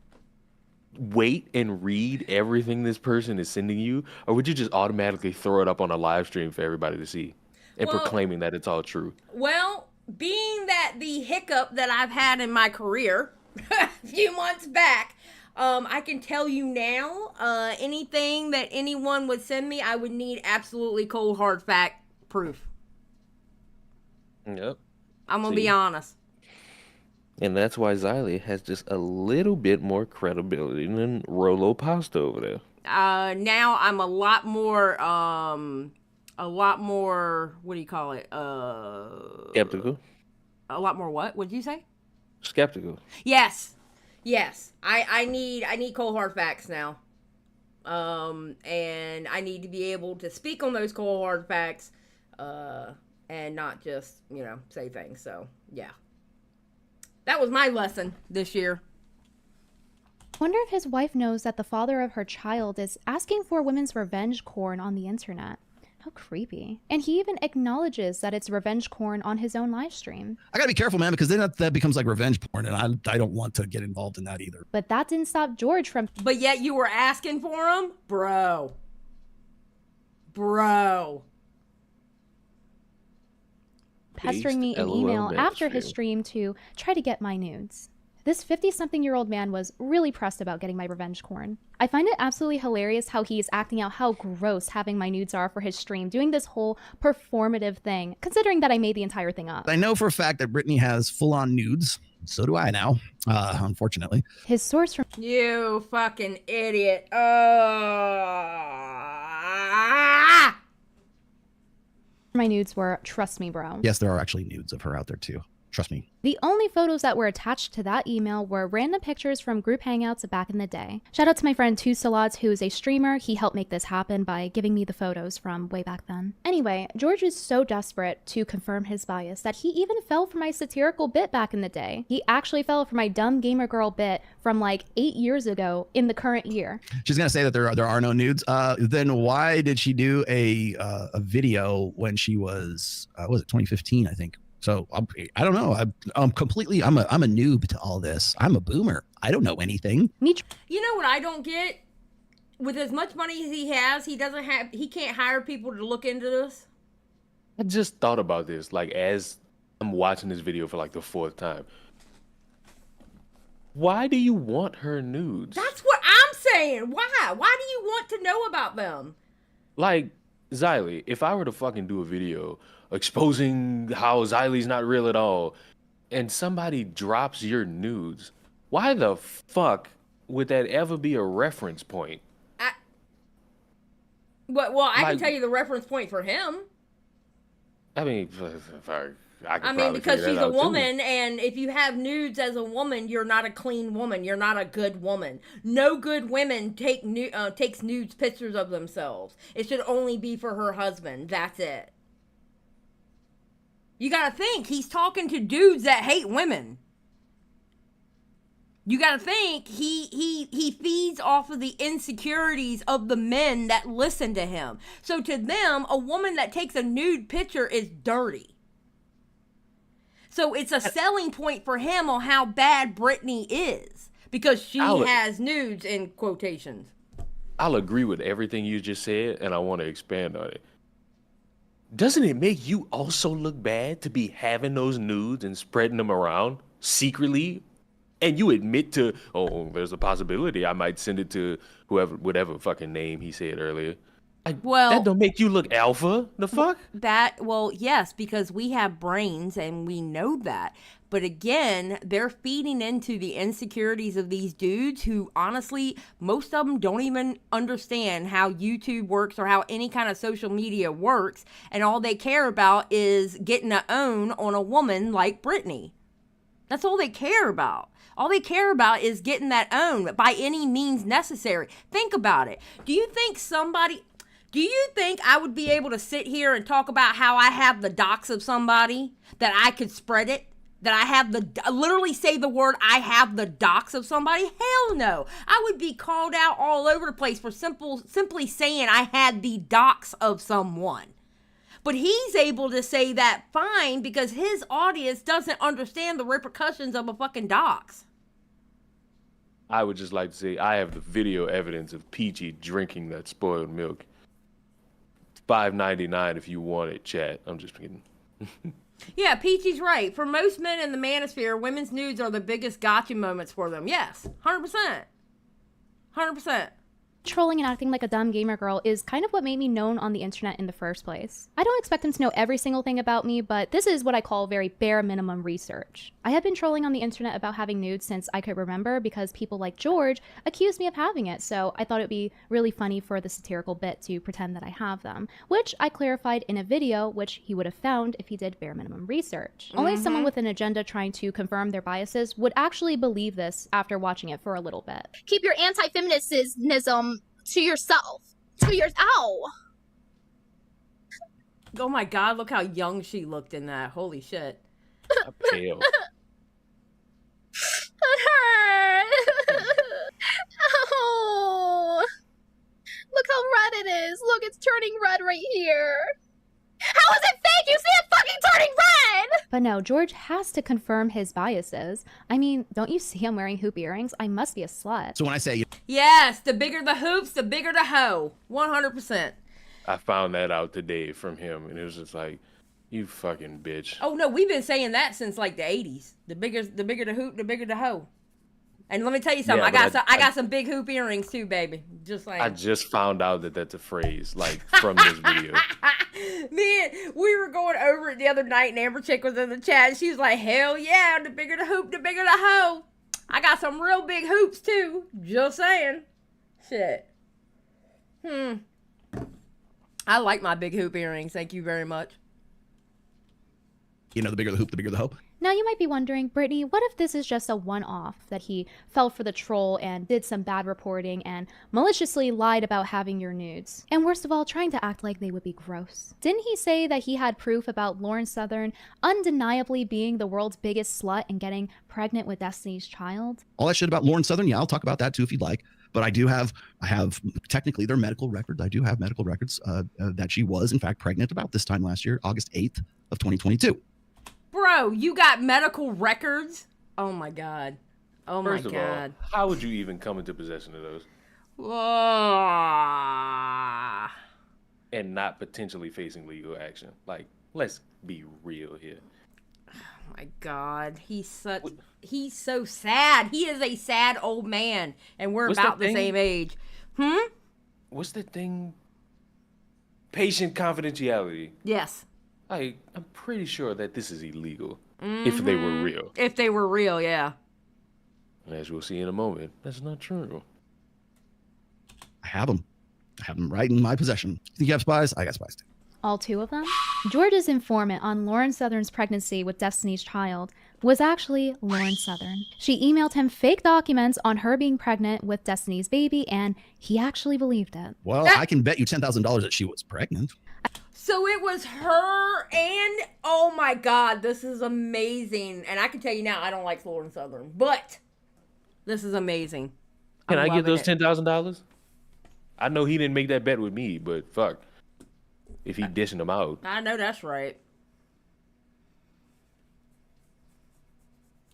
wait and read everything this person is sending you, or would you just automatically throw it up on a live stream for everybody to see and proclaiming that it's all true? Well, being that the hiccup that I've had in my career a few months back, I can tell you now, anything that anyone would send me, I would need absolutely cold hard fact proof. Yep. I'm gonna be honest. And that's why Xylie has just a little bit more credibility than Rollo Pasta over there. Now I'm a lot more, what do you call it? Skeptical. A lot more what? What did you say? Skeptical. Yes. I need cold hard facts now. And I need to be able to speak on those cold hard facts, and not just, say things. So, yeah. That was my lesson this year. Wonder if his wife knows that the father of her child is asking for women's revenge porn on the internet. How creepy. And he even acknowledges that it's revenge porn on his own live stream. I gotta be careful, man, because then that becomes like revenge porn, and I don't want to get involved in that either. But that didn't stop George from... But yet you were asking for him? Bro. Pestering me in email after his stream to try to get my nudes. This 50-something-year-old man was really pressed about getting my revenge porn. I find it absolutely hilarious how he's acting out how gross having my nudes are for his stream, doing this whole performative thing, considering that I made the entire thing up. I know for a fact that Brittany has full-on nudes. So do I now, unfortunately. His source from... You fucking idiot. My nudes were, trust me, bro. Yes, there are actually nudes of her out there too. Trust me. The only photos that were attached to that email were random pictures from group hangouts back in the day. Shout out to my friend Two Salads, who is a streamer. He helped make this happen by giving me the photos from way back then. Anyway, George is so desperate to confirm his bias that he even fell for my satirical bit back in the day. He actually fell for my dumb gamer girl bit from like 8 years ago in the current year. She's gonna say that there are no nudes. Then why did she do a video when she was it 2015, I think? So I don't know. I'm a noob to all this. I'm a boomer. I don't know anything. You know what I don't get? With as much money as he has, he can't hire people to look into this. I just thought about this, like, as I'm watching this video for like the 4th time. Why do you want her nudes? That's what I'm saying. Why? Why do you want to know about them? Like, Xylie, if I were to fucking do a video exposing how Xylie's not real at all, and somebody drops your nudes, why the fuck would that ever be a reference point? I can tell you the reference point for him. I mean, because she's a woman, and if you have nudes as a woman, you're not a clean woman. You're not a good woman. No good women takes nudes pictures of themselves. It should only be for her husband. That's it. You gotta think, he's talking to dudes that hate women. You gotta think, he feeds off of the insecurities of the men that listen to him. So to them, a woman that takes a nude picture is dirty. So it's a selling point for him on how bad Brittany is, because she has nudes in quotations. I'll agree with everything you just said, and I want to expand on it. Doesn't it make you also look bad to be having those nudes and spreading them around secretly? And you admit to, oh, there's a possibility I might send it to whatever fucking name he said earlier. That don't make you look alpha. The fuck? Yes, because we have brains and we know that. But again, they're feeding into the insecurities of these dudes who, honestly, most of them don't even understand how YouTube works or how any kind of social media works. And all they care about is getting a own on a woman like Brittany. That's all they care about. All they care about is getting that own by any means necessary. Think about it. Do you think I would be able to sit here and talk about how I have the docs of somebody, that I could spread it? That I have literally say the word, I have the docs of somebody? Hell no. I would be called out all over the place for simply saying I had the docs of someone. But he's able to say that fine because his audience doesn't understand the repercussions of a fucking docs. I would just like to say I have the video evidence of Peachy drinking that spoiled milk. $5.99 if you want it, chat. I'm just kidding. Yeah, Peachy's right. For most men in the manosphere, women's nudes are the biggest gotcha moments for them. Yes, 100%. 100%. Trolling and acting like a dumb gamer girl is kind of what made me known on the internet in the first place. I don't expect him to know every single thing about me, but this is what I call very bare minimum research. I have been trolling on the internet about having nudes since I could remember because people like George accused me of having it, so I thought it'd be really funny for the satirical bit to pretend that I have them, which I clarified in a video which he would have found if he did bare minimum research. Only someone with an agenda trying to confirm their biases would actually believe this after watching it for a little bit. Keep your anti-feminism to yourself. Ow! Oh my god, look how young she looked in that. Holy shit. Pale. It hurt. Oh. Look how red it is. Look, it's turning red right here. How is it fake? You see it fucking turning red! But no, George has to confirm his biases. I mean, don't you see I'm wearing hoop earrings? I must be a slut. So when I say, Yes, the bigger the hoops, the bigger the hoe. 100%. I found that out today from him, and it was just like, you fucking bitch. Oh no, we've been saying that since like the 80s. The bigger the hoop, the bigger the hoe. And let me tell you something. Yeah, I got some big hoop earrings too, baby. Just like I just found out that that's a phrase, like, from this video. Man, we were going over it the other night, and Amber Chick was in the chat, and she was like, hell yeah, the bigger the hoop, the bigger the hoe. I got some real big hoops, too. Just saying. Shit. I like my big hoop earrings. Thank you very much. you know, the bigger the hoop, the bigger the hope. Now you might be wondering, Brittany, what if this is just a one-off, that he fell for the troll and did some bad reporting and maliciously lied about having your nudes? And worst of all, trying to act like they would be gross. Didn't he say that he had proof about Lauren Southern undeniably being the world's biggest slut and getting pregnant with Destiny's Child? All that shit about Lauren Southern, yeah, I'll talk about that too if you'd like. But I have technically their medical records. I do have medical records that she was in fact pregnant about this time last year, August 8th of 2022. Bro, you got medical records? Oh my god. Oh my First of god. all, how would you even come into possession of those Ah. and not potentially facing legal action? Like, let's be real here. Oh my god. He's so sad. He is a sad old man, and we're What's about that the thing? same age. What's the thing? Patient confidentiality. Yes. I'm pretty sure that this is illegal if they were real. If they were real, yeah. As we'll see in a moment, that's not true. I have them. I have them right in my possession. You think you have spies? I got spies too. All two of them? George's informant on Lauren Southern's pregnancy with Destiny's Child was actually Lauren Southern. She emailed him fake documents on her being pregnant with Destiny's baby, and he actually believed it. Well, I can bet you $10,000 that she was pregnant. So it was her and, oh my god, this is amazing. And I can tell you now, I don't like Lauren Southern, but this is amazing. Can I get loving those it. $10,000? I know he didn't make that bet with me, but fuck, if he dishing them out. I know that's right.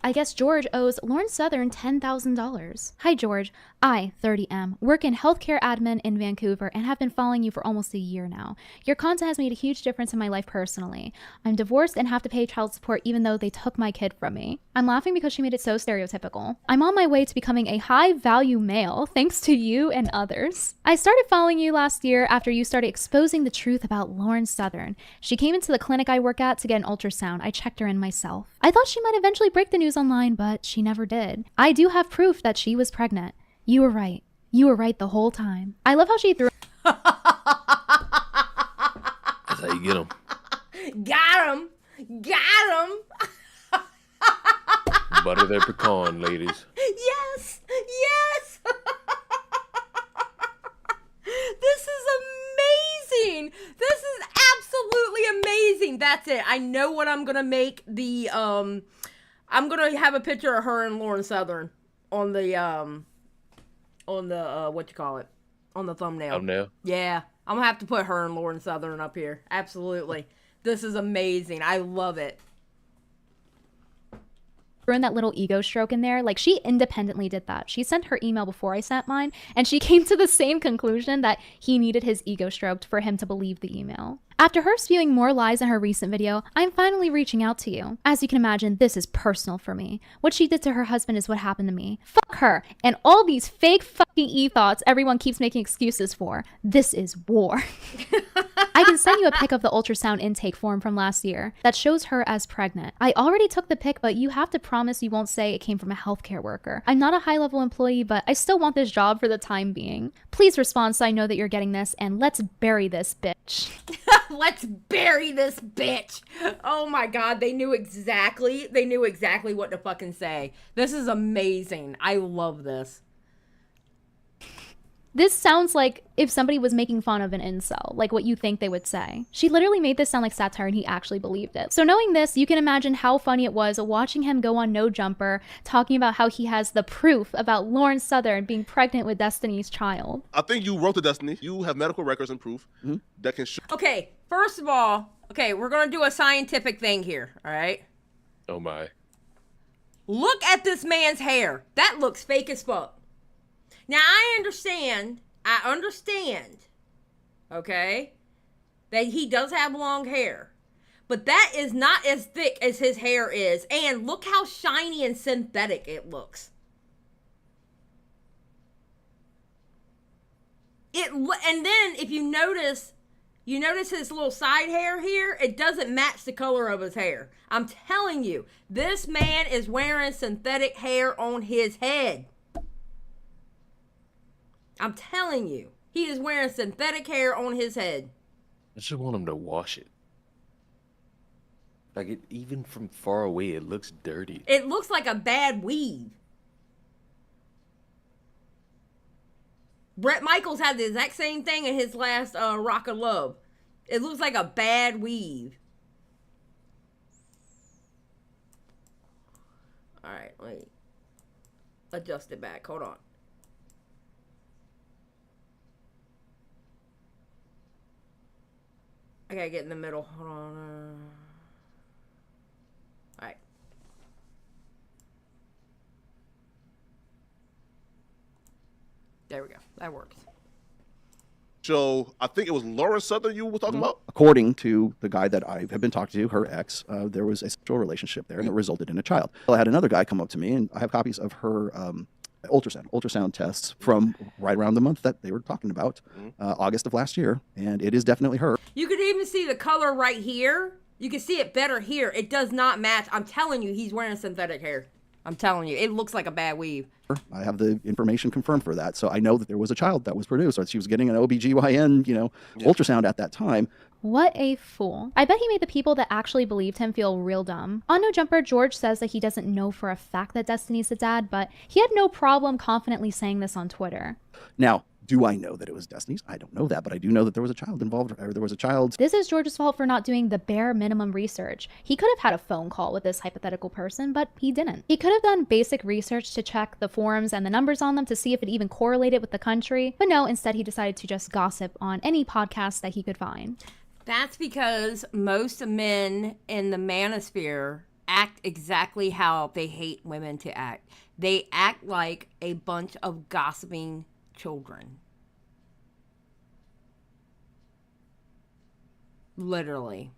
I guess George owes Lauren Southern $10,000. Hi, George. I, 30M, work in healthcare admin in Vancouver and have been following you for almost a year now. Your content has made a huge difference in my life personally. I'm divorced and have to pay child support even though they took my kid from me. I'm laughing because she made it so stereotypical. I'm on my way to becoming a high-value male thanks to you and others. I started following you last year after you started exposing the truth about Lauren Southern. She came into the clinic I work at to get an ultrasound. I checked her in myself. I thought she might eventually break the news online, but she never did. I do have proof that she was pregnant. You were right. You were right the whole time. I love how she threw That's how you get them. Got him. Got him. Butter their pecan, ladies. Yes. Yes. This is amazing. This is absolutely amazing. That's it. I know what I'm going to make the, I'm going to have a picture of her and Lauren Southern on the what you call it? On the thumbnail. Thumbnail? Yeah. I'm going to have to put her and Lauren Southern up here. Absolutely. This is amazing. I love it. in that little ego stroke in there. Like, she independently did that. She sent her email before I sent mine, and she came to the same conclusion that he needed his ego stroked for him to believe the email. After her spewing more lies in her recent video, I'm finally reaching out to you. As you can imagine, this is personal for me. What she did to her husband is what happened to me. Fuck her and all these fake fucking e-thoughts everyone keeps making excuses for. This is war. I can send you a pic of the ultrasound intake form from last year that shows her as pregnant. I already took the pic, but you have to promise you won't say it came from a healthcare worker. I'm not a high-level employee, but I still want this job for the time being. Please respond so I know that you're getting this, and let's bury this bitch. Let's bury this bitch. Oh my god, they knew exactly what to fucking say. This is amazing. I love this. This sounds like if somebody was making fun of an incel, like what you think they would say. She literally made this sound like satire and he actually believed it. So knowing this, you can imagine how funny it was watching him go on No Jumper, talking about how he has the proof about Lauren Southern being pregnant with Destiny's child. I think you wrote to Destiny. You have medical records and proof that can show. Okay, first of all, we're gonna do a scientific thing here, all right? Oh my. Look at this man's hair. That looks fake as fuck. Now, I understand, okay, that he does have long hair. But that is not as thick as his hair is. And look how shiny and synthetic it looks. And then, if you notice his little side hair here, it doesn't match the color of his hair. I'm telling you, this man is wearing synthetic hair on his head. I'm telling you, he is wearing synthetic hair on his head. I just want him to wash it. Like, even from far away, it looks dirty. It looks like a bad weave. Bret Michaels had the exact same thing in his last Rock of Love. It looks like a bad weave. All right, let me adjust it back. Hold on. I gotta get in the middle. Hold on. Alright. There we go. That works. So I think it was Lauren Southern you were talking about? According to the guy that I have been talking to, her ex, there was a sexual relationship there and it resulted in a child. Well, I had another guy come up to me and I have copies of her ultrasound tests from right around the month that they were talking about, August of last year, and it is definitely her. You could even see the color right here. You can see it better here. It does not match. I'm telling you, he's wearing synthetic hair. I'm telling you, it looks like a bad weave. I have the information confirmed for that, so I know that there was a child that was produced. So she was getting an OBGYN, ultrasound at that time. What a fool. I bet he made the people that actually believed him feel real dumb. On No Jumper, George says that he doesn't know for a fact that Destiny's the dad, but he had no problem confidently saying this on Twitter. Now, do I know that it was Destiny's? I don't know that, but I do know that there was a child involved, or there was a child. This is George's fault for not doing the bare minimum research. He could have had a phone call with this hypothetical person, but he didn't. He could have done basic research to check the forums and the numbers on them to see if it even correlated with the country, but no, instead he decided to just gossip on any podcast that he could find. That's because most men in the manosphere act exactly how they hate women to act. They act like a bunch of gossiping children. Literally.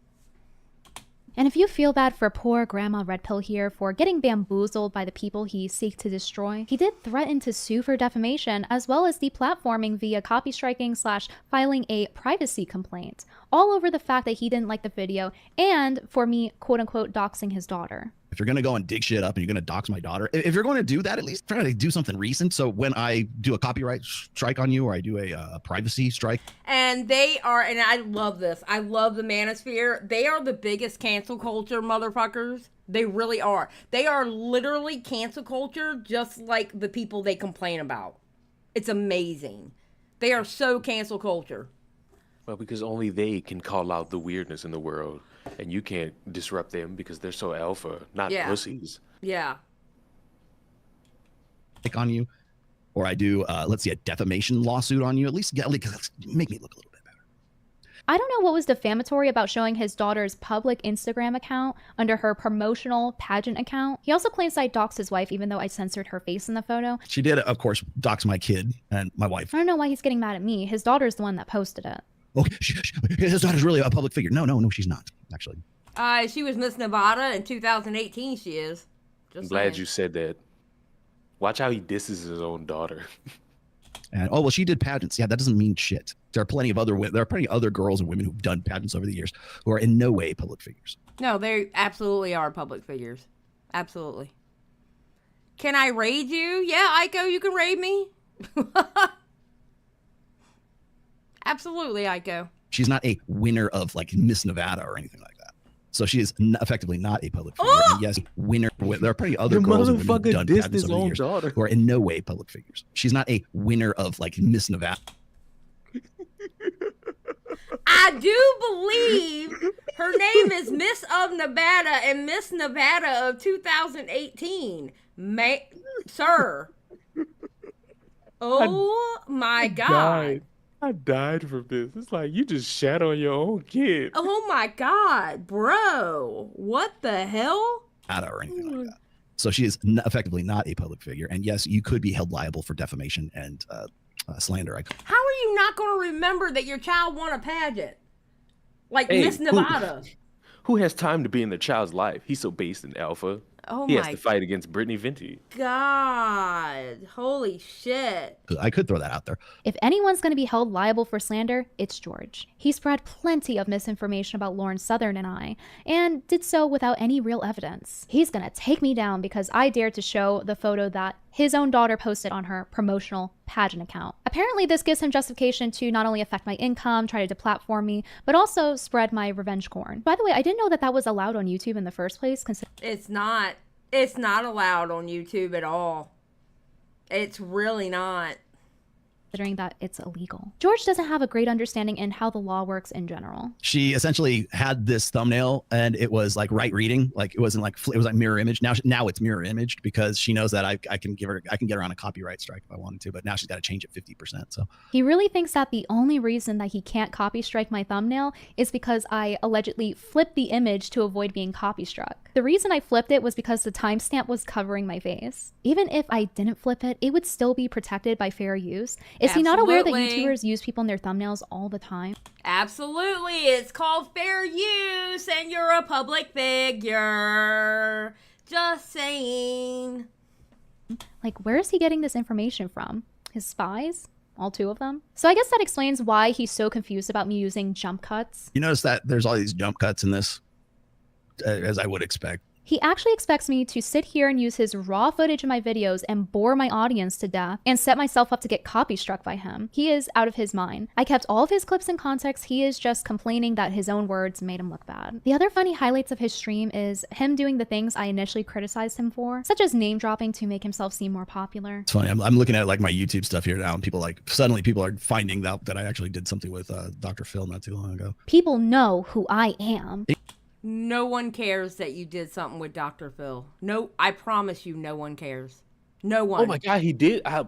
And if you feel bad for poor Grandma Red Pill here for getting bamboozled by the people he seeks to destroy, he did threaten to sue for defamation as well as deplatforming via copy striking / filing a privacy complaint, all over the fact that he didn't like the video and for me, quote unquote, doxing his daughter. If you're going to go and dig shit up and you're going to dox my daughter, if you're going to do that, at least try to do something recent. So when I do a copyright strike on you or I do a privacy strike. And they are, and I love this. I love the manosphere. They are the biggest cancel culture motherfuckers. They really are. They are literally cancel culture just like the people they complain about. It's amazing. They are so cancel culture. Well, because only they can call out the weirdness in the world. And you can't disrupt them because they're so alpha, not pussies. Yeah. On you, or I do, let's see, a defamation lawsuit on you, at least make me look a little bit better. I don't know what was defamatory about showing his daughter's public Instagram account under her promotional pageant account. He also claims I doxed his wife, even though I censored her face in the photo. She did, of course, dox my kid and my wife. I don't know why he's getting mad at me. His daughter's the one that posted it. Okay, his daughter's really a public figure. No, she's not, actually. She was Miss Nevada in 2018. She is. I'm glad you said that. Watch how he disses his own daughter. And oh well, she did pageants. Yeah, that doesn't mean shit. There are plenty of other girls and women who've done pageants over the years who are in no way public figures. No, they absolutely are public figures. Absolutely. Can I raid you? Yeah, Aiko, you can raid me. Absolutely, Aiko. She's not a winner of like Miss Nevada or anything like that. So she is effectively not a public figure. Oh! And yes, winner. There are plenty of other girls and women who've done pageants over the years daughter. who are in no way public figures. She's not a winner of like Miss Nevada. I do believe her name is Miss of Nevada and Miss Nevada of 2018. Sir. Oh my God. I died from this. It's like you just shat on your own kid. Oh my God, bro. What the hell? Or anything like that. So she is effectively not a public figure. And yes, you could be held liable for defamation and slander. How are you not going to remember that your child won a pageant? Like Miss Nevada. Who has time to be in their child's life? He's so based in alpha. Oh he my has to fight against Brittany Venti. God. Holy shit. I could throw that out there. If anyone's going to be held liable for slander, it's George. He spread plenty of misinformation about Lauren Southern and I, and did so without any real evidence. He's going to take me down because I dared to show the photo that his own daughter posted on her promotional pageant account. Apparently, this gives him justification to not only affect my income, try to deplatform me, but also spread my revenge corn. By the way, I didn't know that that was allowed on YouTube in the first place. It's not. It's not allowed on YouTube at all. It's really not. Considering that it's illegal. George doesn't have a great understanding in how the law works in general. She essentially had this thumbnail and it was like right reading. Like it wasn't like, it was like mirror image. Now it's mirror imaged because she knows that I can get her on a copyright strike if I wanted to, but now she's got to change it 50%. So he really thinks that the only reason that he can't copy strike my thumbnail is because I allegedly flipped the image to avoid being copy struck. The reason I flipped it was because the timestamp was covering my face. Even if I didn't flip it, it would still be protected by fair use. Is he not aware that YouTubers use people in their thumbnails all the time? Absolutely. It's called fair use and you're a public figure. Just saying. Like, where is he getting this information from? His spies? All two of them? So I guess that explains why he's so confused about me using jump cuts. You notice that there's all these jump cuts in this, as I would expect. He actually expects me to sit here and use his raw footage in my videos and bore my audience to death and set myself up to get copy struck by him. He is out of his mind. I kept all of his clips in context. He is just complaining that his own words made him look bad. The other funny highlights of his stream is him doing the things I initially criticized him for, such as name dropping to make himself seem more popular. It's funny. I'm looking at like my YouTube stuff here now and suddenly people are finding out that I actually did something with Dr. Phil not too long ago. People know who I am. No one cares that you did something with Dr. Phil. No, I promise you, no one cares. No one. Oh my God, he did? I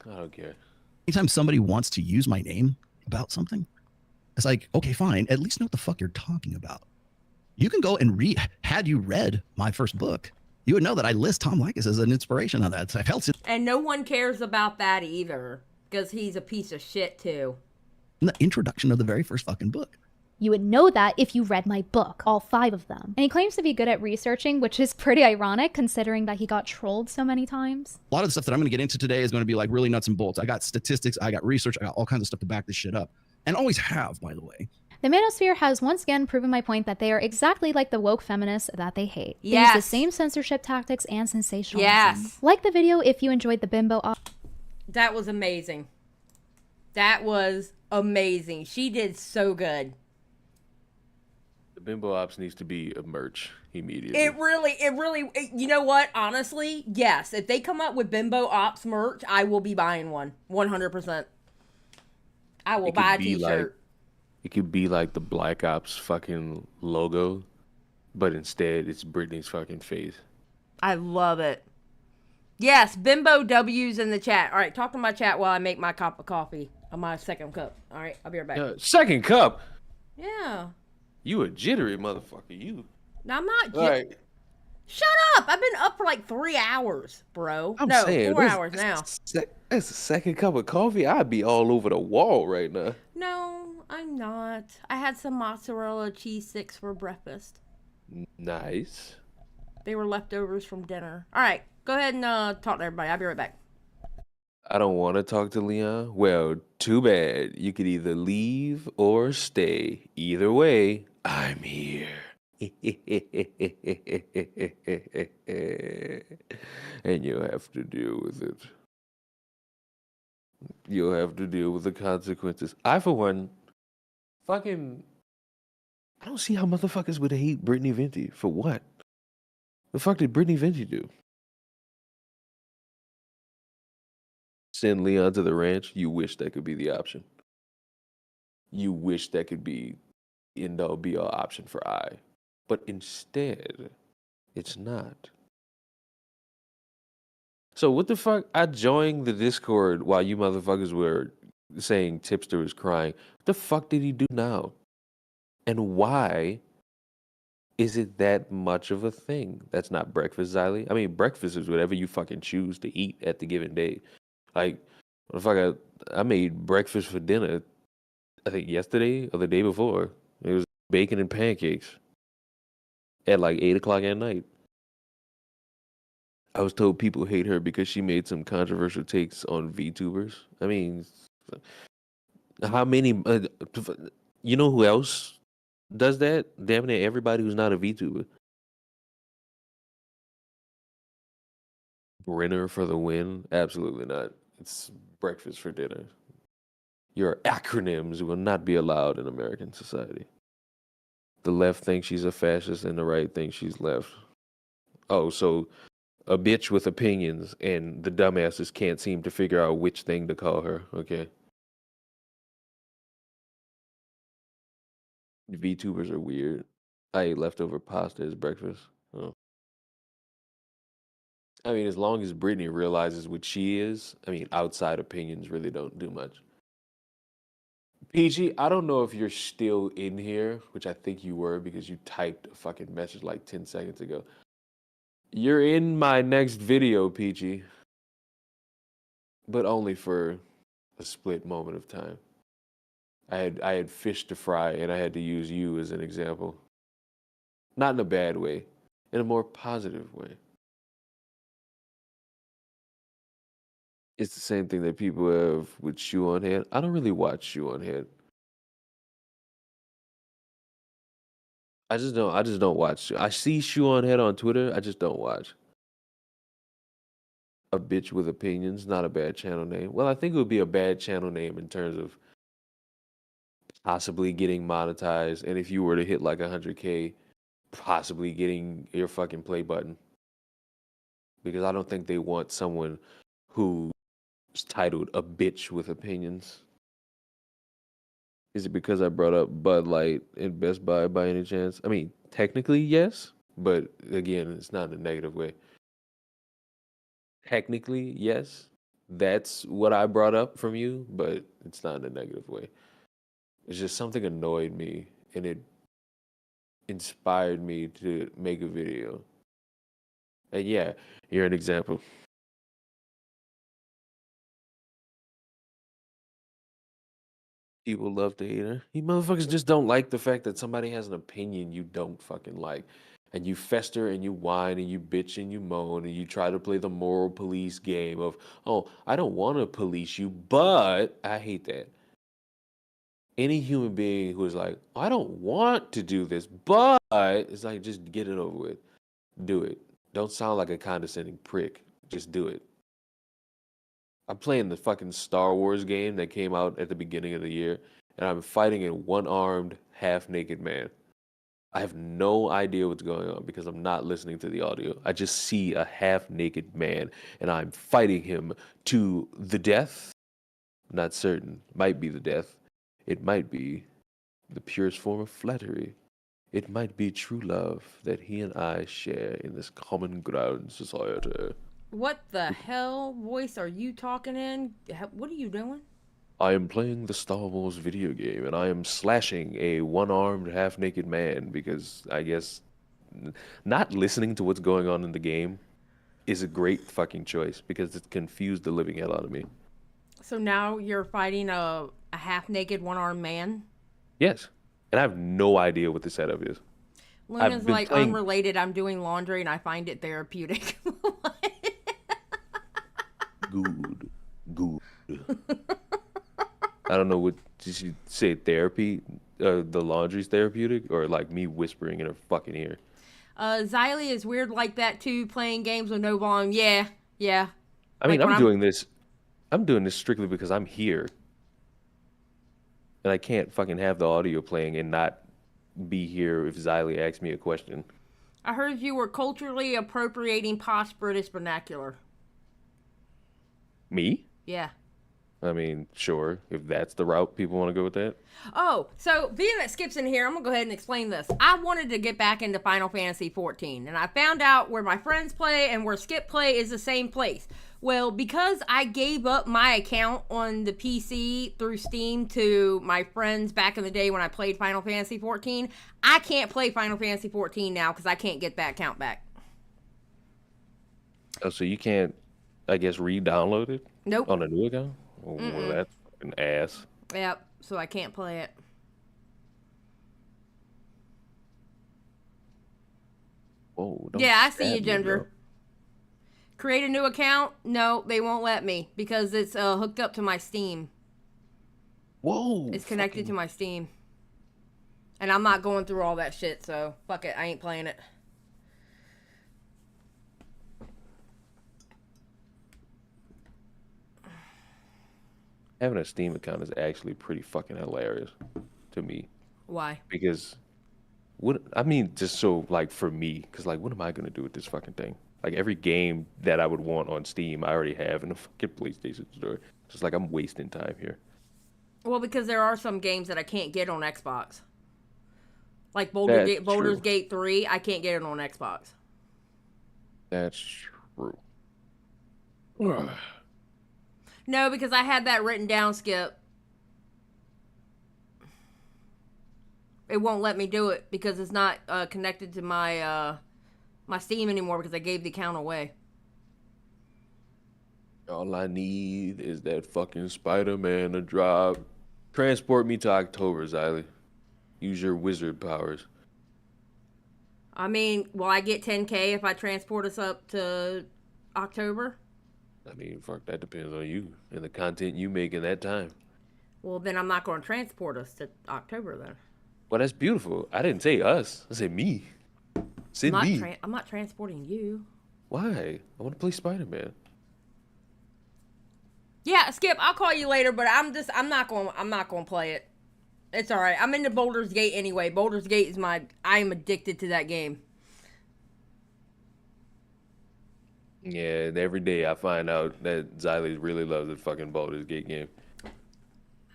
don't care. Anytime somebody wants to use my name about something, it's like, okay, fine. At least know what the fuck you're talking about. You can go and read. Had you read my first book, you would know that I list Tom Likas as an inspiration on that. So I've helped it. And no one cares about that either, because he's a piece of shit too. In the introduction of the very first fucking book. You would know that if you read my book, all 5 of them. And he claims to be good at researching, which is pretty ironic considering that he got trolled so many times. A lot of the stuff that I'm going to get into today is going to be like really nuts and bolts. I got statistics, I got research, I got all kinds of stuff to back this shit up. And always have, by the way. The manosphere has once again proven my point that they are exactly like the woke feminists that they hate. They Yes. use the same censorship tactics and sensationalism. Yes. Like the video if you enjoyed the bimbo That was amazing. That was amazing. She did so good. The Bimbo Ops needs to be a merch immediately. It really, you know what? Honestly, yes. If they come up with Bimbo Ops merch, I will be buying one. 100%. I will buy a t-shirt. It could be like the Black Ops fucking logo, but instead it's Brittany's fucking face. I love it. Yes, Bimbo W's in the chat. All right, talk to my chat while I make my cup of coffee. On my second cup. All right, I'll be right back. Second cup? Yeah. You a jittery motherfucker. You. Now, I'm not. Like, Shut up! I've been up for like 3 hours, bro. I'm No, saying, 4 hours now. That's the second cup of coffee. I'd be all over the wall right now. No, I'm not. I had some mozzarella cheese sticks for breakfast. Nice. They were leftovers from dinner. All right, go ahead and talk to everybody. I'll be right back. I don't want to talk to Leon. Well, too bad. You could either leave or stay. Either way, I'm here. And you'll have to deal with it. You'll have to deal with the consequences. I, for one, fucking... I don't see how motherfuckers would hate Brittany Venti. For what? The fuck did Brittany Venti do? Send Leon to the ranch? You wish that could be the option. You wish that could be end-all be-all option for I. But instead, it's not. So what the fuck? I joined the Discord while you motherfuckers were saying Tipster was crying. What the fuck did he do now? And why is it that much of a thing? That's not breakfast, Xylie. I mean, breakfast is whatever you fucking choose to eat at the given day. Like, motherfucker, I made breakfast for dinner, I think yesterday or the day before. It was bacon and pancakes at like 8 o'clock at night. I was told people hate her because she made some controversial takes on VTubers. I mean, how many? You know who else does that? Damn near everybody who's not a VTuber. Brenner for the win? Absolutely not. It's breakfast for dinner. Your acronyms will not be allowed in American society. The left thinks she's a fascist and the right thinks she's left. Oh, so a bitch with opinions and the dumbasses can't seem to figure out which thing to call her. Okay. VTubers are weird. I ate leftover pasta as breakfast. Oh. I mean, as long as Brittany realizes what she is, I mean, outside opinions really don't do much. PG, I don't know if you're still in here, which I think you were because you typed a fucking message like 10 seconds ago. You're in my next video, PG. But only for a split moment of time. I had fish to fry and I had to use you as an example. Not in a bad way, in a more positive way. It's the same thing that people have with Shoe on Head. I don't really watch Shoe on Head. I just don't watch. I see Shoe on Head on Twitter. I just don't watch. A bitch with opinions, not a bad channel name. Well, I think it would be a bad channel name in terms of possibly getting monetized, and if you were to hit like 100K, possibly getting your fucking play button. Because I don't think they want someone who's titled a bitch with opinions. Is it because I brought up Bud Light and Best Buy by any chance? I mean, technically, yes, but again, it's not in a negative way. Technically, yes, that's what I brought up from you, but it's not in a negative way. It's just something annoyed me, and it inspired me to make a video. And yeah, you're an example. People love to hate her. You motherfuckers just don't like the fact that somebody has an opinion you don't fucking like. And you fester and you whine and you bitch and you moan and you try to play the moral police game of, oh, I don't want to police you, but I hate that. Any human being who is like, I don't want to do this, but it's like, just get it over with. Do it. Don't sound like a condescending prick. Just do it. I'm playing the fucking Star Wars game that came out at the beginning of the year, and I'm fighting a one-armed, half-naked man. I have no idea what's going on because I'm not listening to the audio. I just see a half-naked man, and I'm fighting him to the death. Not certain. Might be the death. It might be the purest form of flattery. It might be true love that he and I share in this common ground society. What the hell voice are you talking in? What are you doing? I am playing the Star Wars video game and I am slashing a one-armed, half-naked man because I guess not listening to what's going on in the game is a great fucking choice because it confused the living hell out of me. So now you're fighting a half-naked, one-armed man? Yes. And I have no idea what the setup is. Luna's been like, playing- unrelated, I'm doing laundry and I find it therapeutic. Good. I don't know, what did she say, therapy? The laundry's therapeutic? Or like me whispering in her fucking ear? Xylie is weird like that too, playing games with no volume. Yeah. I mean, Like when I'm doing this strictly because I'm here. And I can't fucking have the audio playing and not be here if Xylie asks me a question. I heard you were culturally appropriating posh British vernacular. Me? Yeah. I mean, sure, if that's the route people want to go with that. Oh, so being that Skip's in here, I'm going to go ahead and explain this. I wanted to get back into Final Fantasy XIV, and I found out where my friends play and where Skip play is the same place. Well, because I gave up my account on the PC through Steam to my friends back in the day when I played Final Fantasy XIV, I can't play Final Fantasy XIV now because I can't get that account back. Oh, so you can't, I guess, re-download it? Nope. On a new account? Oh, well, that's an ass. Yep, so I can't play it. Whoa, don't Yeah, I see stab you, me, Ginger. bro. Create a new account? No, they won't let me because it's hooked up to my Steam. Whoa. It's connected to my Steam. And I'm not going through all that shit, so fuck it, I ain't playing it. Having a Steam account is actually pretty fucking hilarious to me. Why? Because, what, I mean, just so, like, for me, because, like, what am I going to do with this fucking thing? Like, every game that I would want on Steam, I already have in the fucking PlayStation Store. Just like, I'm wasting time here. Well, because there are some games that I can't get on Xbox. Like That's Baldur's true. Gate 3, I can't get it on Xbox. That's true. No, because I had that written down, Skip. It won't let me do it because it's not connected to my my Steam anymore because I gave the account away. All I need is that fucking Spider-Man to drop. Transport me to October, Xylie. Use your wizard powers. I mean, will I get 10K if I transport us up to October? I mean, fuck, that depends on you and the content you make in that time. Well, then I'm not going to transport us to October then. Well, that's beautiful. I didn't say us. I said me. Send me. I'm not transporting you. Why? I want to play Spider-Man. Yeah, Skip, I'll call you later, but I'm not going to play it. It's all right. I'm into Baldur's Gate anyway. Baldur's Gate is I am addicted to that game. Yeah, and every day I find out that Xylie really loves the fucking Baldur's Gate game.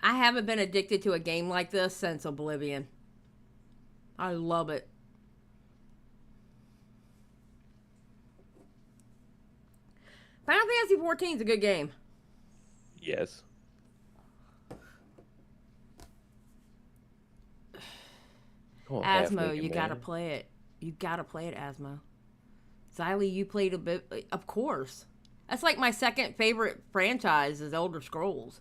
I haven't been addicted to a game like this since Oblivion. I love it. Final Fantasy XIV is a good game. Yes. Come on, Asmo, half-naked you man. gotta play it. You gotta play it, Asmo. Xylie, you played a bit. Of course. That's like my second favorite franchise is Elder Scrolls.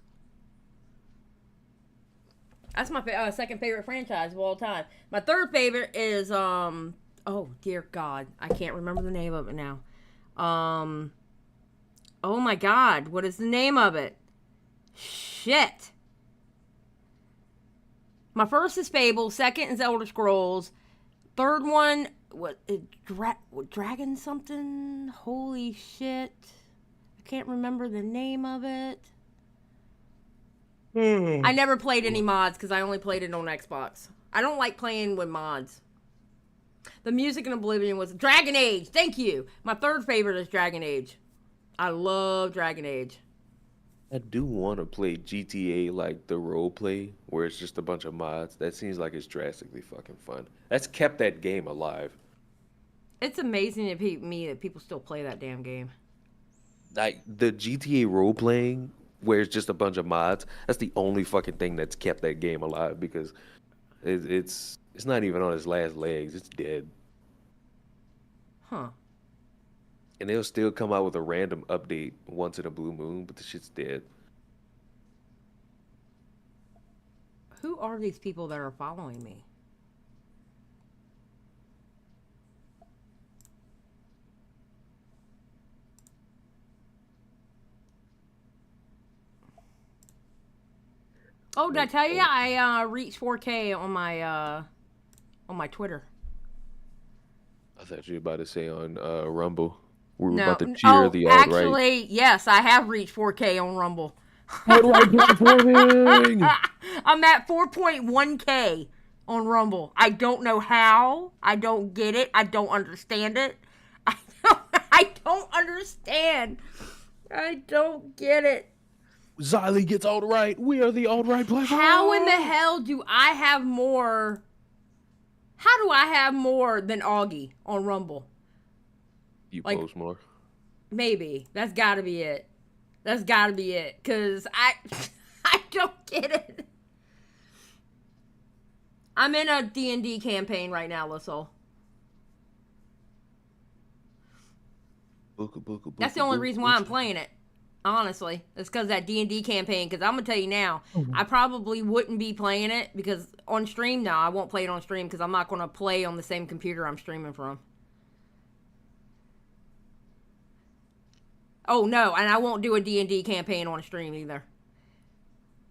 That's my second favorite franchise of all time. My third favorite is, oh, dear God. I can't remember the name of it now. Oh my God. What is the name of it? Shit. My first is Fable. Second is Elder Scrolls. Third one, Dragon something? Holy shit. I can't remember the name of it. I never played any mods because I only played it on Xbox. I don't like playing with mods. The music in Oblivion was Dragon Age. Thank you. My third favorite is Dragon Age. I love Dragon Age. I do want to play GTA like the role play where it's just a bunch of mods. That seems like it's drastically fucking fun. That's kept that game alive. It's amazing to me that people still play that damn game. Like the GTA role playing where it's just a bunch of mods. That's the only fucking thing that's kept that game alive because it's not even on its last legs. It's dead. Huh. And they'll still come out with a random update once in a blue moon, but the shit's dead. Who are these people that are following me? Oh, did I tell you I reached 4K on my Twitter? I thought you were about to say on Rumble. We were No, about to cheer the alt-right. actually, yes, I have reached 4K on Rumble. Alt-right platforming! I'm at 4.1K on Rumble. I don't know how. I don't get it. I don't understand it. I don't understand. I don't get it. Xylie gets alt-right. We are the alt-right platform. How in the hell do I have more? How do I have more than Augie on Rumble? You Like, post more. Maybe. That's gotta be it. That's gotta be it. Cause I don't get it. I'm in a D&D campaign right now, Lissol. That's the only reason why I'm playing it. Honestly, it's because that D&D campaign. Because I'm gonna tell you now, I probably wouldn't be playing it because on stream now I won't play it on stream because I'm not gonna play on the same computer I'm streaming from. Oh no, and I won't do a D&D campaign on a stream either.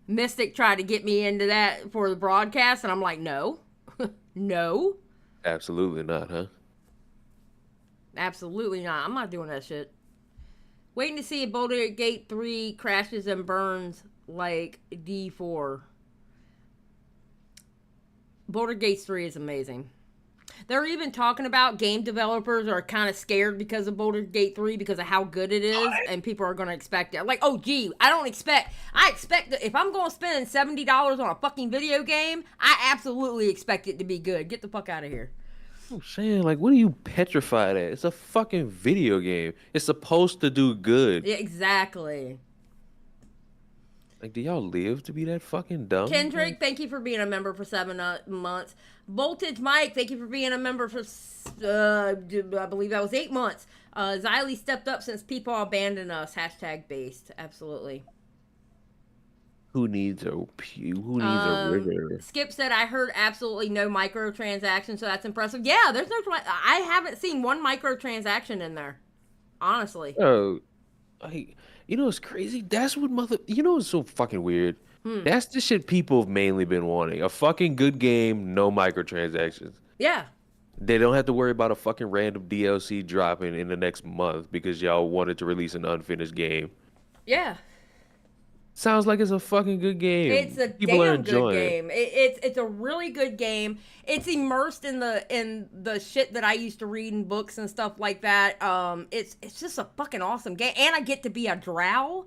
Mystic tried to get me into that for the broadcast, and I'm like, no, no, Absolutely not, huh? absolutely not. I'm not doing that shit. Waiting to see if Boulder Gate 3 crashes and burns like D4. Boulder Gate 3 is amazing. They're even talking about game developers are kind of scared because of Boulder Gate 3 because of how good it is, and people are going to expect it. Like, oh, gee, I expect that if I'm going to spend $70 on a fucking video game, I absolutely expect it to be good. Get the fuck out of here. I'm saying, like, what are you petrified at? It's a fucking video game. It's supposed to do good. Yeah, exactly. Like, do y'all live to be that fucking dumb? Kendrick, thank you for being a member for 7 months. Voltage Mike, thank you for being a member for, I believe that was 8 months. Xylie stepped up since people abandoned us. # based. Absolutely. Who needs a rigger? Skip said, I heard absolutely no microtransactions, so that's impressive. Yeah, there's no, I haven't seen one microtransaction in there. Honestly. Oh, you know what's crazy? That's what you know what's so fucking weird? That's the shit people have mainly been wanting. A fucking good game, no microtransactions. Yeah. They don't have to worry about a fucking random DLC dropping in the next month because y'all wanted to release an unfinished game. Yeah. Sounds like it's a fucking good game. It's a People are damn good enjoying game. It's a really good game. It's immersed in the shit that I used to read in books and stuff like that. It's just a fucking awesome game, and I get to be a drow.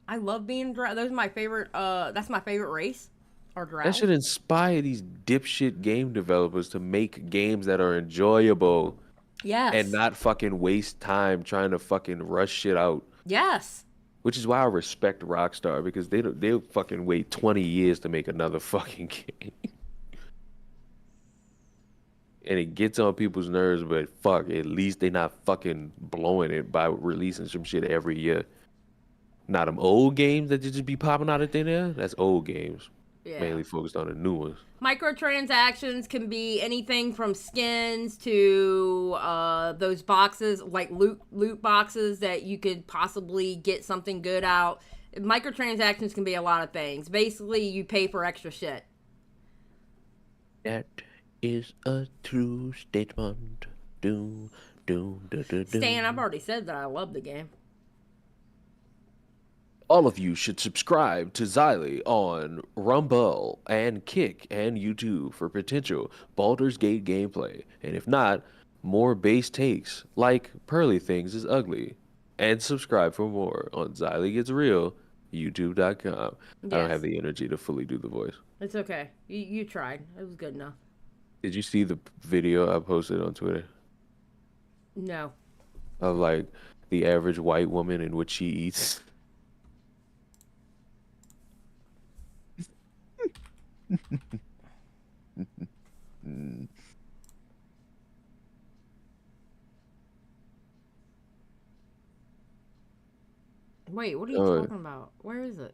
I love being drow. Those are my favorite. That's my favorite race. Or drow. That should inspire these dipshit game developers to make games that are enjoyable. Yes. And not fucking waste time trying to fucking rush shit out. Yes. Which is why I respect Rockstar, because they'll fucking wait 20 years to make another fucking game. And it gets on people's nerves, but fuck, at least they not fucking blowing it by releasing some shit every year. Not them old games that just be popping out of thin air. That's old games. Yeah. Mainly focused on the new ones. Microtransactions can be anything from skins to those boxes, like loot boxes that you could possibly get something good out. Microtransactions can be a lot of things. Basically, you pay for extra shit. That is a true statement. Stan, I've already said that I love the game. All of you should subscribe to Xylie on Rumble and Kick and YouTube for potential Baldur's Gate gameplay. And if not, more base takes like Pearly Things is Ugly. And subscribe for more on Xylie Gets Real, YouTube.com. Yes. I don't have the energy to fully do the voice. It's okay. You tried. It was good enough. Did you see the video I posted on Twitter? No. Of like the average white woman and what she eats? Wait, what are you talking about? Where is it?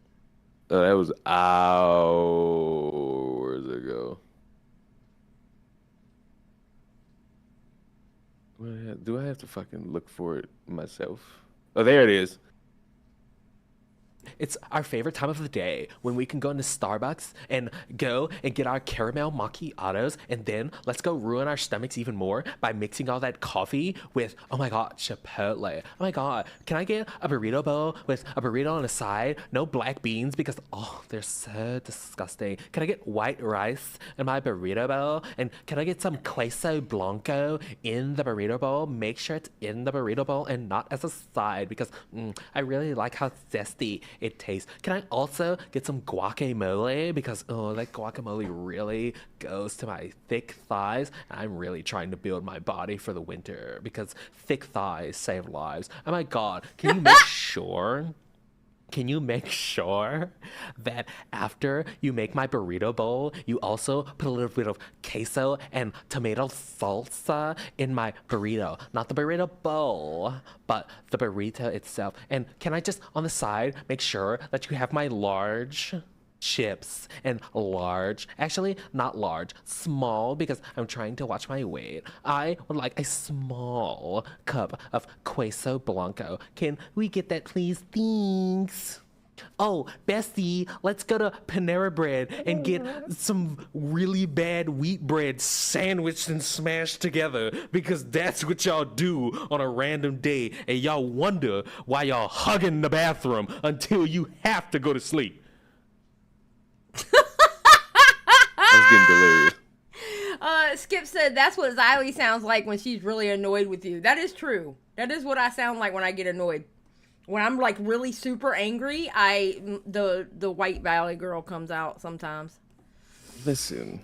That was hours ago. Do I have to fucking look for it myself? Oh, there it is. It's our favorite time of the day when we can go into Starbucks and go and get our caramel macchiatos, and then let's go ruin our stomachs even more by mixing all that coffee with, oh my god, Chipotle. Oh my god, can I get a burrito bowl with a burrito on the side? No black beans because, oh, they're so disgusting. Can I get white rice in my burrito bowl? And can I get some queso blanco in the burrito bowl? Make sure it's in the burrito bowl and not as a side because I really like how zesty it tastes. Can I also get some guacamole? Because, oh, that guacamole really goes to my thick thighs. I'm really trying to build my body for the winter because thick thighs save lives. Oh my god, can you make sure? Can you make sure that after you make my burrito bowl, you also put a little bit of queso and tomato salsa in my burrito? Not the burrito bowl, but the burrito itself. And can I just, on the side, make sure that you have my large chips and large, actually not large, small, because I'm trying to watch my weight. I would like a small cup of queso blanco. Can we get that, please? Thanks. Oh, Bestie, let's go to Panera Bread and get some really bad wheat bread sandwiched and smashed together, because that's what y'all do on a random day, and y'all wonder why y'all hugging the bathroom until you have to go to sleep. I was getting delirious. Skip said that's what Xylie sounds like when she's really annoyed with you. That is true. That is what I sound like when I get annoyed. When I'm like really super angry, the White Valley girl comes out sometimes. Listen,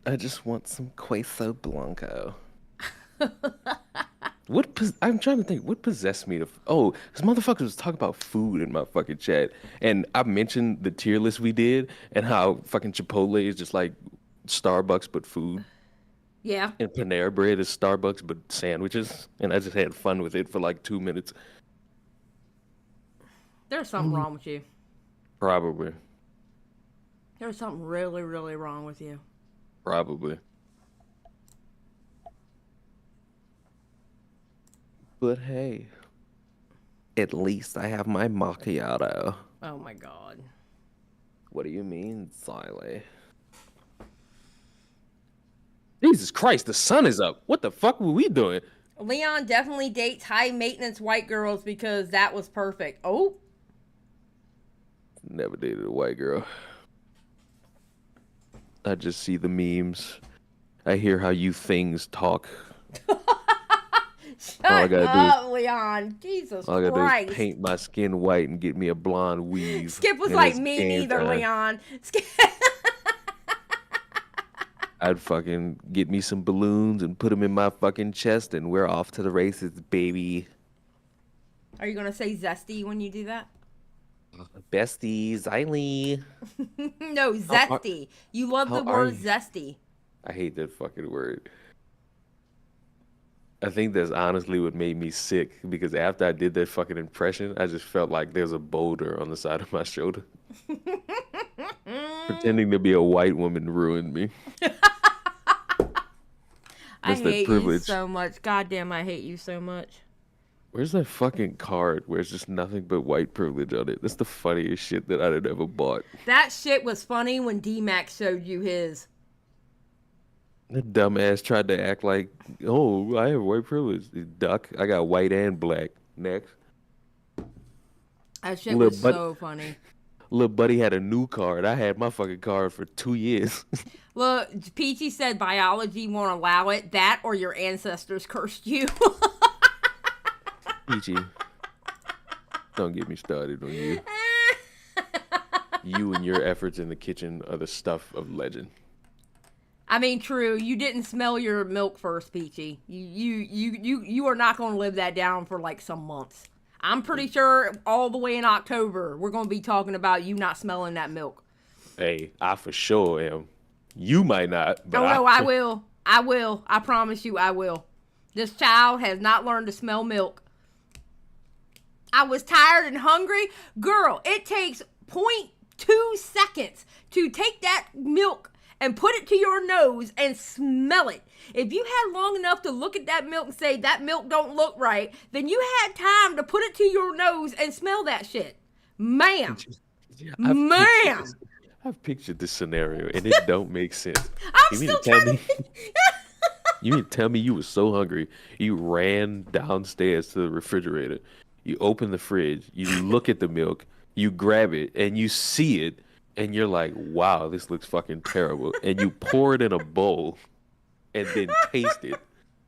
I just want some queso blanco. I'm trying to think, what possessed me to... Oh, this motherfucker was talking about food in my fucking chat. And I mentioned the tier list we did and how fucking Chipotle is just like Starbucks but food. Yeah. And Panera Bread is Starbucks but sandwiches. And I just had fun with it for like 2 minutes. There's something wrong with you. Probably. There's something really, really wrong with you. Probably. But hey, at least I have my macchiato. Oh my god. What do you mean, Xylie? Jesus Christ, the sun is up. What the fuck were we doing? Leon definitely dates high maintenance white girls because that was perfect. Oh. Never dated a white girl. I just see the memes. I hear how you things talk. Shut up, Leon. Jesus all I gotta Christ. do is paint my skin white and get me a blonde weave. Skip was like, me neither, time. Leon. Skip. I'd fucking get me some balloons and put them in my fucking chest and we're off to the races, baby. Are you going to say zesty when you do that? Bestie, Xylie. No, zesty. You love the word zesty. I hate that fucking word. I think that's honestly what made me sick, because after I did that fucking impression, I just felt like there's a boulder on the side of my shoulder. Pretending to be a white woman ruined me. I hate you so much. Goddamn, I hate you so much. Where's that fucking card where it's just nothing but white privilege on it? That's the funniest shit that I'd have ever bought. That shit was funny when D-Max showed you his. That dumbass tried to act like, oh, I have white privilege. Duck, I got white and black. Next. That shit was so funny. Little buddy had a new card. I had my fucking card for 2 years. Look, Peachy said biology won't allow it. That or your ancestors cursed you. Peachy, don't get me started on you. You and your efforts in the kitchen are the stuff of legend. I mean, true. You didn't smell your milk first, Peachy. You are not going to live that down for like some months. I'm pretty sure all the way in October we're going to be talking about you not smelling that milk. Hey, I for sure am. You might not, but Oh no, I will. I will. I promise you, I will. This child has not learned to smell milk. I was tired and hungry. Girl, it takes 0.2 seconds to take that milk and put it to your nose and smell it. If you had long enough to look at that milk and say, that milk don't look right, then you had time to put it to your nose and smell that shit. Ma'am. Ma'am. I've pictured this scenario and it don't make sense. I'm still trying to... You mean to tell me you were so hungry, you ran downstairs to the refrigerator, you open the fridge, you look at the milk, you grab it, and you see it, and you're like, wow, this looks fucking terrible. And you pour it in a bowl and then taste it.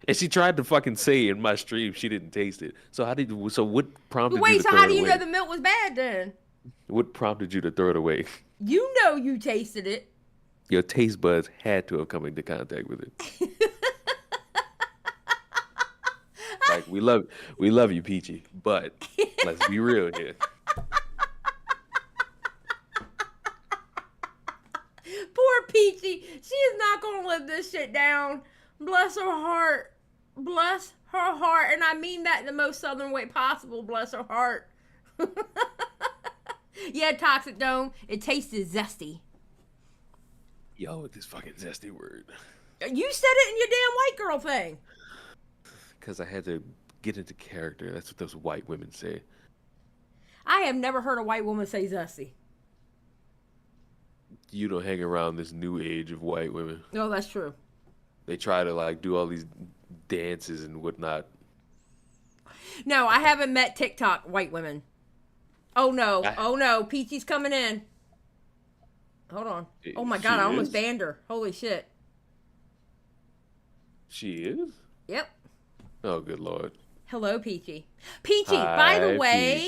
And she tried to fucking say in my stream she didn't taste it. So what prompted you to throw it away? Wait, so how do you know the milk was bad then? What prompted you to throw it away? You know you tasted it. Your taste buds had to have come into contact with it. Like, we love you, Peachy, but let's be real here. Poor Peachy. She is not going to live this shit down. Bless her heart. Bless her heart. And I mean that in the most southern way possible. Bless her heart. Yeah, Toxic Dome. It tasted zesty. Yo, with this fucking zesty word. You said it in your damn white girl thing. Because I had to get into character. That's what those white women say. I have never heard a white woman say zesty. You don't hang around this new age of white women. No, that's true. They try to like do all these dances and whatnot. No, I haven't met TikTok white women. Oh no. Oh no. Peachy's coming in. Hold on. Oh my God, I almost banned her. Holy shit. She is? Yep. Oh, good Lord. Hello, Peachy. Peachy, by the way,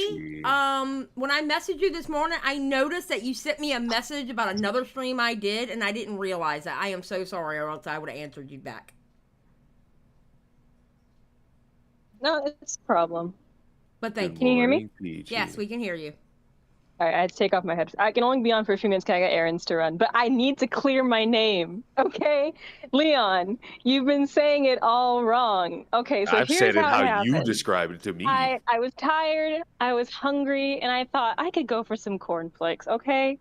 when I messaged you this morning, I noticed that you sent me a message about another stream I did, and I didn't realize that. I am so sorry, or else I would have answered you back. No, it's a problem. But thank you. Can you hear me? Peachy. Yes, we can hear you. All right, I had to take off my headphones. I can only be on for a few minutes because I got errands to run. But I need to clear my name, okay? Leon, you've been saying it all wrong. Okay, so I've here's said it how how you happened. described it to me. I was tired, I was hungry, and I thought I could go for some cornflakes, okay?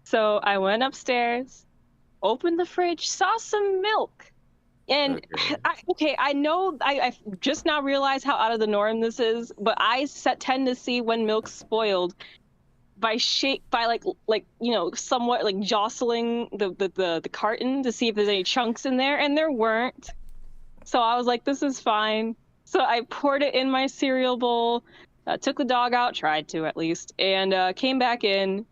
So I went upstairs, opened the fridge, saw some milk. And I know I just now realized how out of the norm this is, but I tend to see when milk's spoiled by like you know, somewhat like jostling the carton to see if there's any chunks in there, and there weren't. So I was like, this is fine. So I poured it in my cereal bowl, took the dog out, tried to at least, and came back in,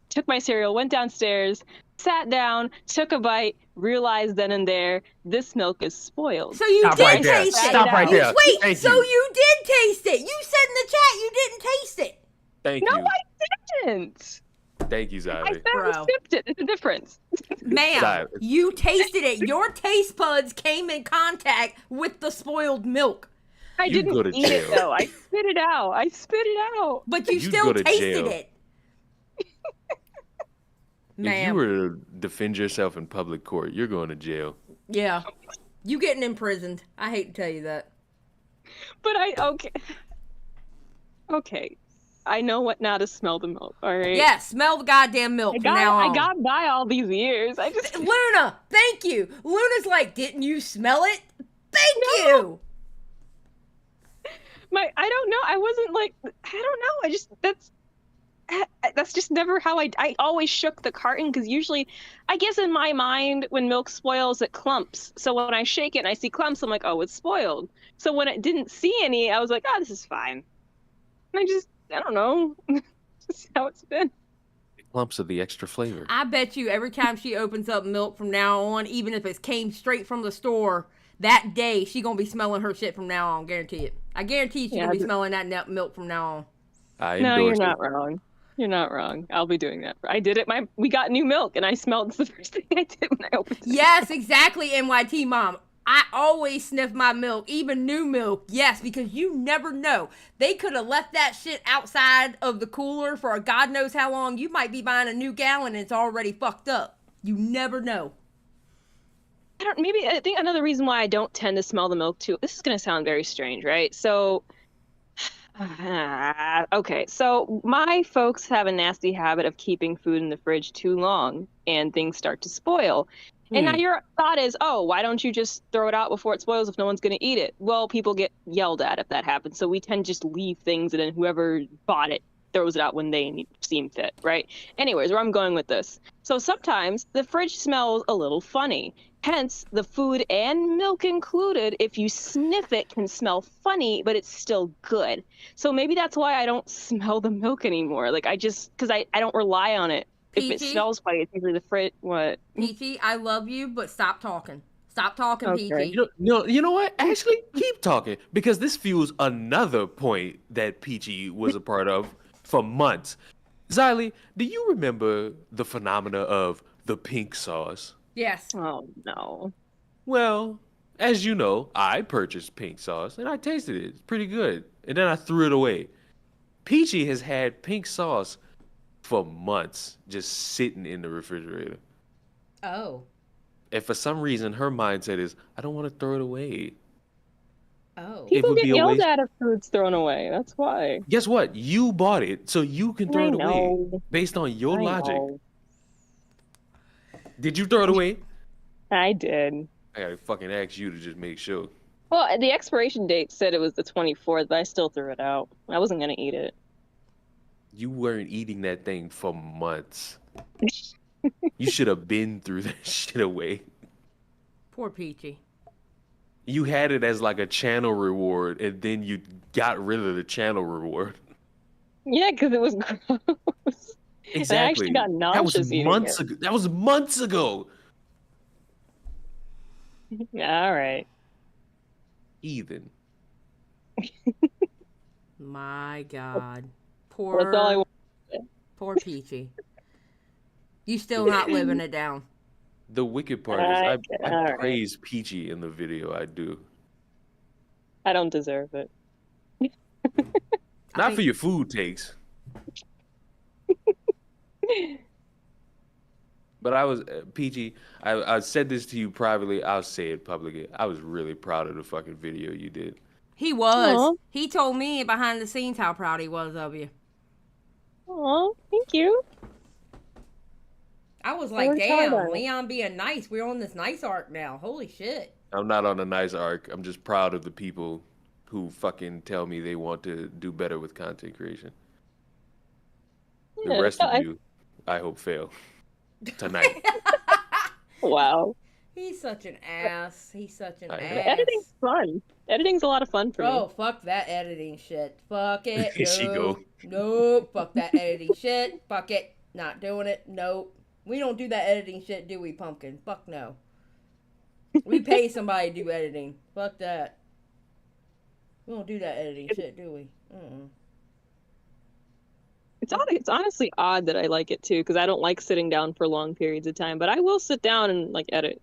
took my cereal, went downstairs, sat down, took a bite, realized then and there, this milk is spoiled. So you did taste it. Stop right there. Wait, Thank so you did taste it. You said in the chat you didn't taste it. Thank No, you. I didn't. Thank you, I Xylie. said I sipped it. There's a difference. Ma'am, Xylie. you tasted it. Your taste buds came in contact with the spoiled milk. I You go to didn't eat it jail. though. I spit it out. But you You still go to tasted jail. it. If you Ma'am. were to defend yourself in public court, you're going to jail. Yeah. You getting imprisoned. I hate to tell you that. But okay. I know what now to smell the milk, all right? Yeah, smell the goddamn milk from now on. I got by all these years. I just Luna, thank you. Luna's like, didn't you smell it? Thank you. I don't know. I wasn't like, I don't know. I just, that's just never how I always shook the carton, because usually, I guess in my mind, when milk spoils, it clumps. So when I shake it and I see clumps, I'm like, oh, it's spoiled. So when it didn't see any, I was like, oh, this is fine. And I don't know. Just how it's been. Clumps of the extra flavor. I bet you every time she opens up milk from now on, even if it came straight from the store, that day, she gonna be smelling her shit from now on. Guarantee it. I guarantee she's gonna be smelling that milk from now on. No, you're not wrong. You're not wrong. I'll be doing that. I did it. We got new milk, and I smelled. It's the first thing I did when I opened it. Yes, exactly, NYT mom. I always sniff my milk, even new milk. Yes, because you never know. They could have left that shit outside of the cooler for God knows how long. You might be buying a new gallon and it's already fucked up. You never know. I think another reason why I don't tend to smell the milk too. This is gonna sound very strange, right? So, okay, so my folks have a nasty habit of keeping food in the fridge too long, and things start to spoil. And now your thought is, oh, why don't you just throw it out before it spoils if no one's going to eat it? Well, people get yelled at if that happens. So we tend to just leave things, and then whoever bought it throws it out when they seem fit, right? Anyways, where I'm going with this. So sometimes the fridge smells a little funny. Hence, the food and milk included, if you sniff it, can smell funny, but it's still good. So maybe that's why I don't smell the milk anymore. Like, because I don't rely on it. Peachy? If it smells funny, it's usually the fridge. What? Peachy, I love you, but stop talking. Stop talking, Okay. Peachy. You know what? Actually, keep talking, because this fuels another point that Peachy was a part of for months. Xylie, do you remember the phenomena of the pink sauce? Yes. Oh, no. Well, as you know, I purchased pink sauce and I tasted it. It's pretty good. And then I threw it away. Peachy has had pink sauce for months, just sitting in the refrigerator. Oh. And for some reason, her mindset is, I don't want to throw it away. Oh. People would get be a yelled waste- at if food's thrown away. That's why. Guess what? You bought it, so you can throw I it away know. based on your I logic. know. Did you throw it away? I did. I gotta fucking ask you to just make sure. Well, the expiration date said it was the 24th, but I still threw it out. I wasn't going to eat it. You weren't eating that thing for months. You should have been through that shit away. Poor Peachy. You had it as like a channel reward, and then you got rid of the channel reward. Yeah, because it was gross. Exactly. I actually got nauseous That was eating months it. ago. That was months ago. Yeah, all right. Heathen. My God. That's all I want. Poor Peachy. You still not living it down. The wicked part is I Alright. praise Peachy in the video. I do. I don't deserve it. Not for your food takes. But I was, Peachy, I said this to you privately. I'll say it publicly. I was really proud of the fucking video you did. He was. Aw. He told me behind the scenes how proud he was of you. Oh, thank you. I was like, worked hard damn, on it. Leon being nice. We're on this nice arc now. Holy shit. I'm not on a nice arc. I'm just proud of the people who fucking tell me they want to do better with content creation. The Yeah, rest of you, I hope, fail tonight. Wow. He's such an ass. He's such an I know. ass. Editing's fun. Editing's a lot of fun for Oh, me. fuck that editing shit. Fuck it. Here she go. Nope. Fuck that editing shit. Fuck it. Not doing it. Nope. We don't do that editing shit, do we, Pumpkin? Fuck no. We pay somebody to do editing. Fuck that. We don't do that editing shit, do we? Mm-mm. It's honestly odd that I like it too, because I don't like sitting down for long periods of time, but I will sit down and like edit.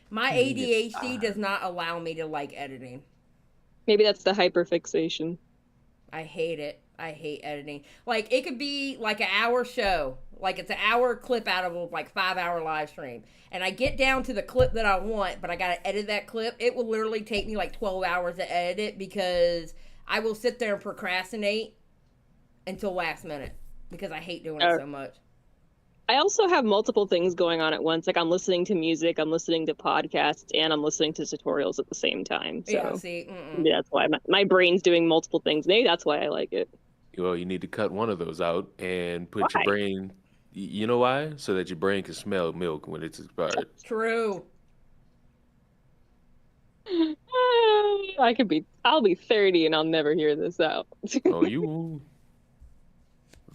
My ADHD does not allow me to like editing. Maybe that's the hyperfixation. I hate it. I hate editing. Like, it could be like an hour show. Like, it's an hour clip out of a like 5-hour live stream. And I get down to the clip that I want, but I gotta edit that clip. It will literally take me like 12 hours to edit it because I will sit there and procrastinate until last minute because I hate doing it so much. I also have multiple things going on at once. Like, I'm listening to music, I'm listening to podcasts, and I'm listening to tutorials at the same time. So Yeah, see, maybe that's why my brain's doing multiple things. Maybe that's why I like it. Well, you need to cut one of those out and put your Why? brain. You know why? So that your brain can smell milk when it's expired. True. I'll be 30 and I'll never hear this out. Oh, you won't.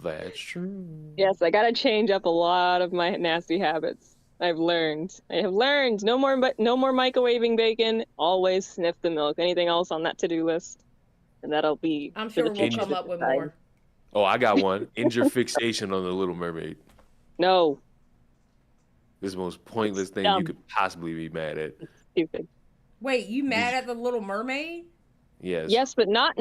That's true. Yes, I gotta change up a lot of my nasty habits. I have learned. No more microwaving bacon. Always sniff the milk. Anything else on that to-do list? And that'll be. I'm for sure the we'll future come to up with decide. more. Oh, I got one. End your fixation on the Little Mermaid. No, This is the most pointless thing dumb. you could possibly be mad at. stupid. Wait, you mad at the Little Mermaid? Yes. Yes, but not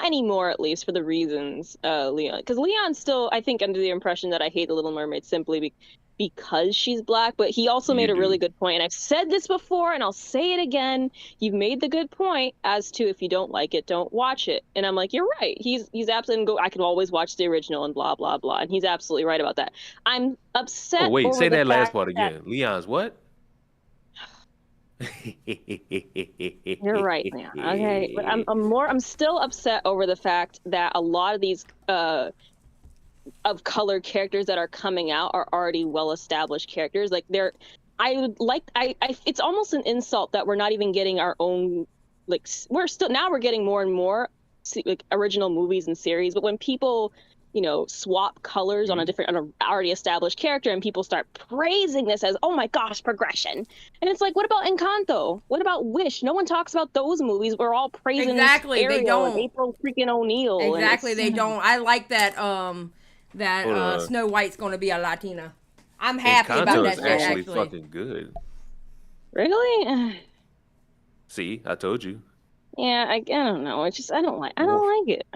anymore, at least for the reasons, Leon. Because Leon's still, I think, under the impression that I hate the Little Mermaid simply because she's black. But he also made a really good point, and I've said this before, and I'll say it again. You've made the good point as to if you don't like it, don't watch it. And I'm like, you're right. He's absolutely. I could always watch the original and blah blah blah. And he's absolutely right about that. I'm upset. Oh wait, over say the that last fact part that- again. Leon's what? You're right, man. Okay, but I'm still upset over the fact that a lot of these of color characters that are coming out are already well-established characters. Like it's almost an insult that we're not even getting our own. Like we're getting more and more like original movies and series. But when people, swap colors on an already established character, and people start praising this as, oh my gosh, progression. And it's like, what about Encanto? What about Wish? No one talks about those movies. We're all praising Exactly, Ariel they don't. and April freaking O'Neil. Exactly, they don't. I like that. Snow White's going to be a Latina. I'm happy about that shit. Actually, fucking good. Really? See, I told you. Yeah, I don't know. It's just I don't like it.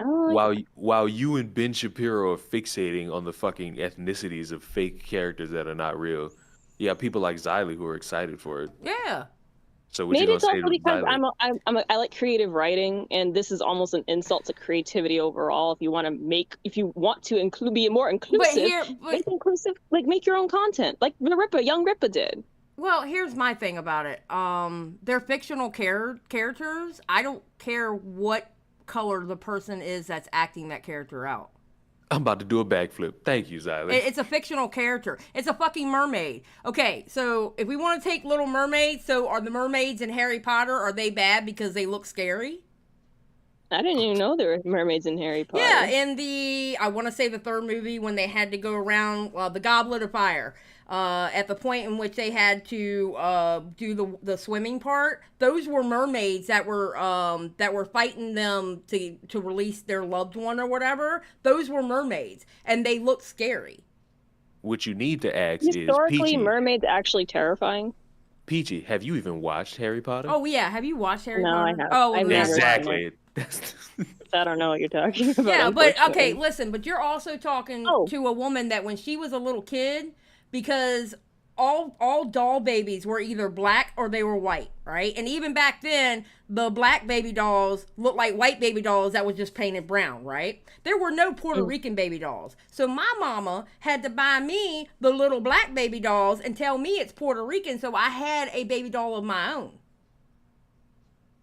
While you and Ben Shapiro are fixating on the fucking ethnicities of fake characters that are not real, you have people like Xylie who are excited for it. Yeah. So maybe it's also because I like creative writing, and this is almost an insult to creativity overall. If you want to be more inclusive, make your own content, like Young Rippa did. Well, here's my thing about it. They're fictional characters. I don't care what color the person is that's acting that character out. I'm about to do a backflip. Thank you, Xylie. It's a fictional character. It's a fucking mermaid. Okay, so if we want to take Little Mermaid, so are the mermaids in Harry Potter, are they bad because they look scary? I didn't even know there were mermaids in Harry Potter. Yeah, in I want to say the third movie, when they had to go around the Goblet of Fire, at the point in which they had to do the swimming part, those were mermaids that were fighting them to release their loved one or whatever. Those were mermaids, and they looked scary. What you need to ask is, historically, mermaids actually terrifying? Peachy, have you even watched Harry Potter? Oh yeah, have you watched Harry Potter? No, I haven't. Oh, I've never exactly. I don't know what you're talking about. Yeah, but okay, listen, but you're also talking to a woman that when she was a little kid, because all doll babies were either black or they were white, right? And even back then, the black baby dolls looked like white baby dolls that was just painted brown, right? There were no Puerto Rican baby dolls. So my mama had to buy me the little black baby dolls and tell me it's Puerto Rican, so I had a baby doll of my own.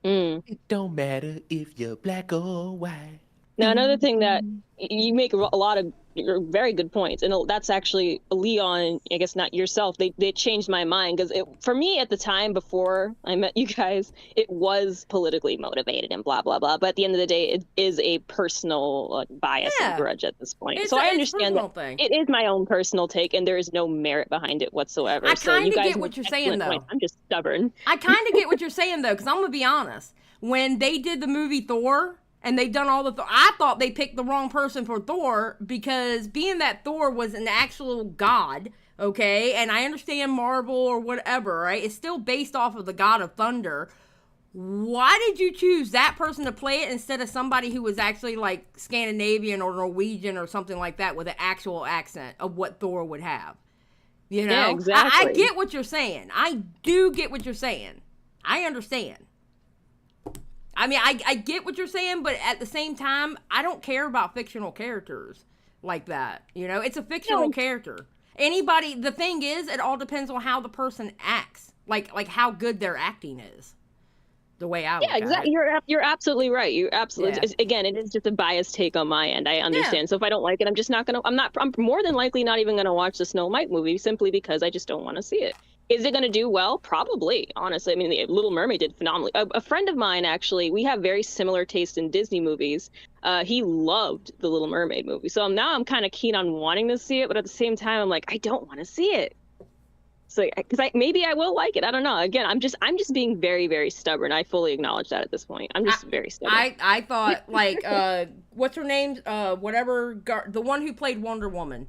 It don't matter if you're black or white. Now, another thing that you make a lot of very good points, and that's actually Leon, I guess not yourself, they changed my mind, because for me at the time before I met you guys, it was politically motivated and blah blah blah, but at the end of the day it is a personal bias and grudge at this point. So I understand that it is my own personal take and there is no merit behind it whatsoever. I kind of get what you're saying though. I'm just stubborn. I kind of get what you're saying though, because I'm gonna be honest, when they did the movie Thor and they done all I thought they picked the wrong person for Thor, because being that Thor was an actual god, okay, and I understand Marvel or whatever, right? It's still based off of the god of thunder. Why did you choose that person to play it instead of somebody who was actually like Scandinavian or Norwegian or something like that with an actual accent of what Thor would have? You know? Yeah, exactly. I get what you're saying. I do get what you're saying. I understand. I mean, I get what you're saying, but at the same time, I don't care about fictional characters like that. You know, it's a fictional character. The thing is, it all depends on how the person acts. Like how good their acting is. The way I look at exactly. it. You're absolutely right. You absolutely. Yeah. Again, it is just a biased take on my end. I understand. Yeah. So if I don't like it, I'm more than likely not even gonna watch the Snow White movie simply because I just don't want to see it. Is it going to do well? Probably, honestly. I mean, The Little Mermaid did phenomenally. A friend of mine, actually, we have very similar taste in Disney movies. He loved The Little Mermaid movie. So now I'm kind of keen on wanting to see it, but at the same time, I'm like, I don't want to see it. So, because maybe I will like it. I don't know. Again, I'm just being very, very stubborn. I fully acknowledge that at this point. I'm just very stubborn. I thought, like, what's her name? The one who played Wonder Woman.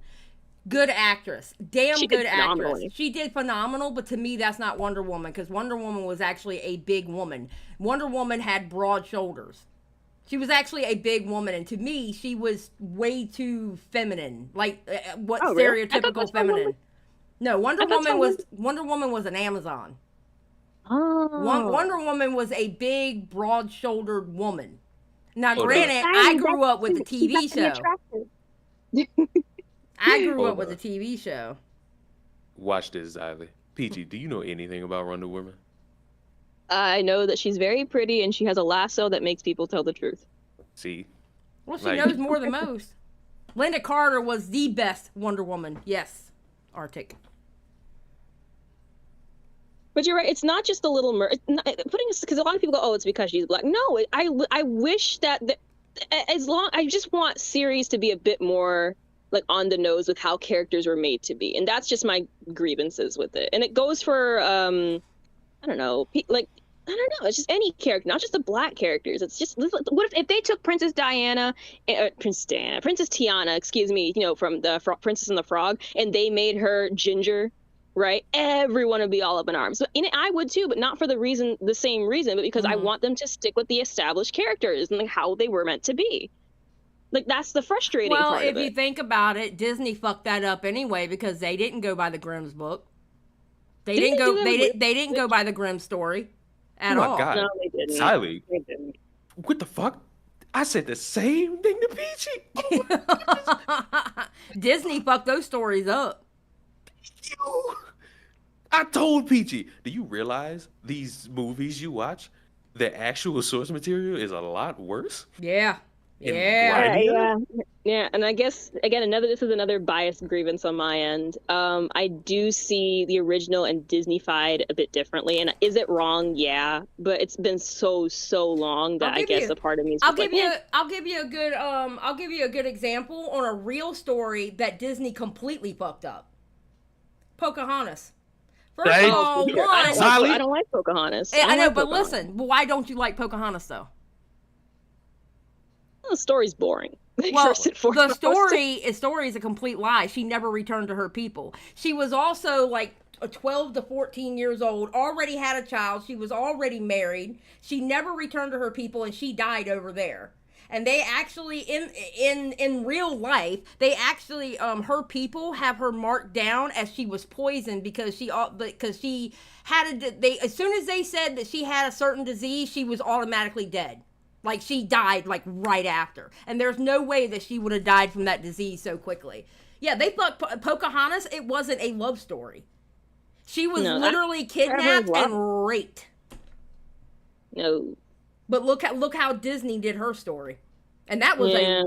Good actress. Damn She did good actress. phenomenally. She did phenomenal, but to me, that's not Wonder Woman, because Wonder Woman was actually a big woman. Wonder Woman had broad shoulders. She was actually a big woman, and to me, she was way too feminine. Like, what Really? I thought stereotypical that's feminine? Woman. No, Wonder I thought Woman was an Amazon. Oh. Wonder Woman was a big, broad-shouldered woman. Now, Hold granted, up. I grew up with the TV show. Attractive. I grew Hold up with up. the TV show. Watch this, Xylie. Peachy, do you know anything about Wonder Woman? I know that she's very pretty and she has a lasso that makes people tell the truth. See? Well, she Like- knows more than most. Linda Carter was the best Wonder Woman. Yes, Arctic. But you're right. It's not just the little because a lot of people go, "Oh, it's because she's black." No, I wish that I just want series to be a bit more like on the nose with how characters were made to be, and that's just my grievances with it. And it goes for I don't know, it's just any character, not just the black characters. It's just what if they took Princess Tiana, excuse me, from the Princess and the Frog, and they made her ginger. Right, everyone would be all up in arms. So, I would too, but not for the same reason, but because I want them to stick with the established characters and like how they were meant to be. Like that's the frustrating Well, part if of it. you think about it, Disney fucked that up anyway because they didn't go by the Grimm's book. They didn't go. They didn't go by the Grimm story at Oh my all. God. No, they didn't. Xylie, They didn't. what the fuck? I said the same thing to Peachy. Disney fucked those stories up. I told Peachy, do you realize these movies you watch, the actual source material is a lot worse? Yeah. And Yeah. grimier? Yeah, and I guess again this is another biased grievance on my end. I do see the original and Disney-fied a bit differently, and is it wrong? Yeah, but it's been so long that I guess a part of me is I'll just give like, you a good example on a real story that Disney completely fucked up. Pocahontas. First Thank of all, you. one, I don't like Pocahontas. I know, like but Pocahontas. listen, why don't you like Pocahontas though? Well, the story's boring. Well, First and the foremost. story is a complete lie. She never returned to her people. She was also like 12 to 14 years old, already had a child. She was already married. She never returned to her people, and she died over there. And they actually in real life, they actually her people have her marked down as she was poisoned because she had as soon as they said that she had a certain disease, she was automatically dead. Like she died like right after. And there's no way that she would have died from that disease so quickly. Yeah, they thought Pocahontas, it wasn't a love story. She was literally kidnapped and raped. No. But look how Disney did her story. And that was a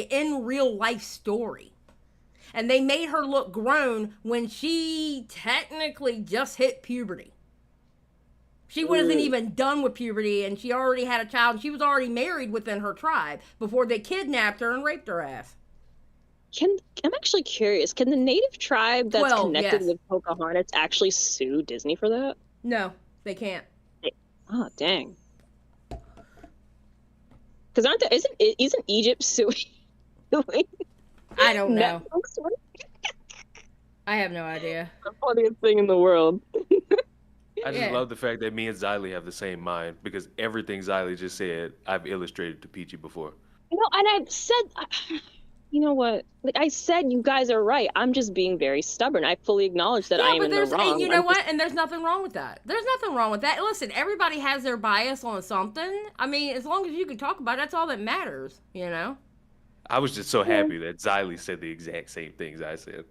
in real life story. And they made her look grown when she technically just hit puberty. She wasn't even done with puberty, and she already had a child, and she was already married within her tribe before they kidnapped her and raped her ass. I'm actually curious. Can the native tribe that's 12, connected yes. with Pocahontas actually sue Disney for that? No, they can't. Oh, dang. Because isn't Egypt suing? I don't know. Netflix? I have no idea. The funniest thing in the world. I just love the fact that me and Xylie have the same mind because everything Xylie just said, I've illustrated to Peachy before. And I've said, you know what? Like I said, you guys are right. I'm just being very stubborn. I fully acknowledge that I am in the wrong. And you know what? And there's nothing wrong with that. There's nothing wrong with that. Listen, everybody has their bias on something. I mean, as long as you can talk about it, that's all that matters, you know? I was just so happy that Xylie said the exact same things I said.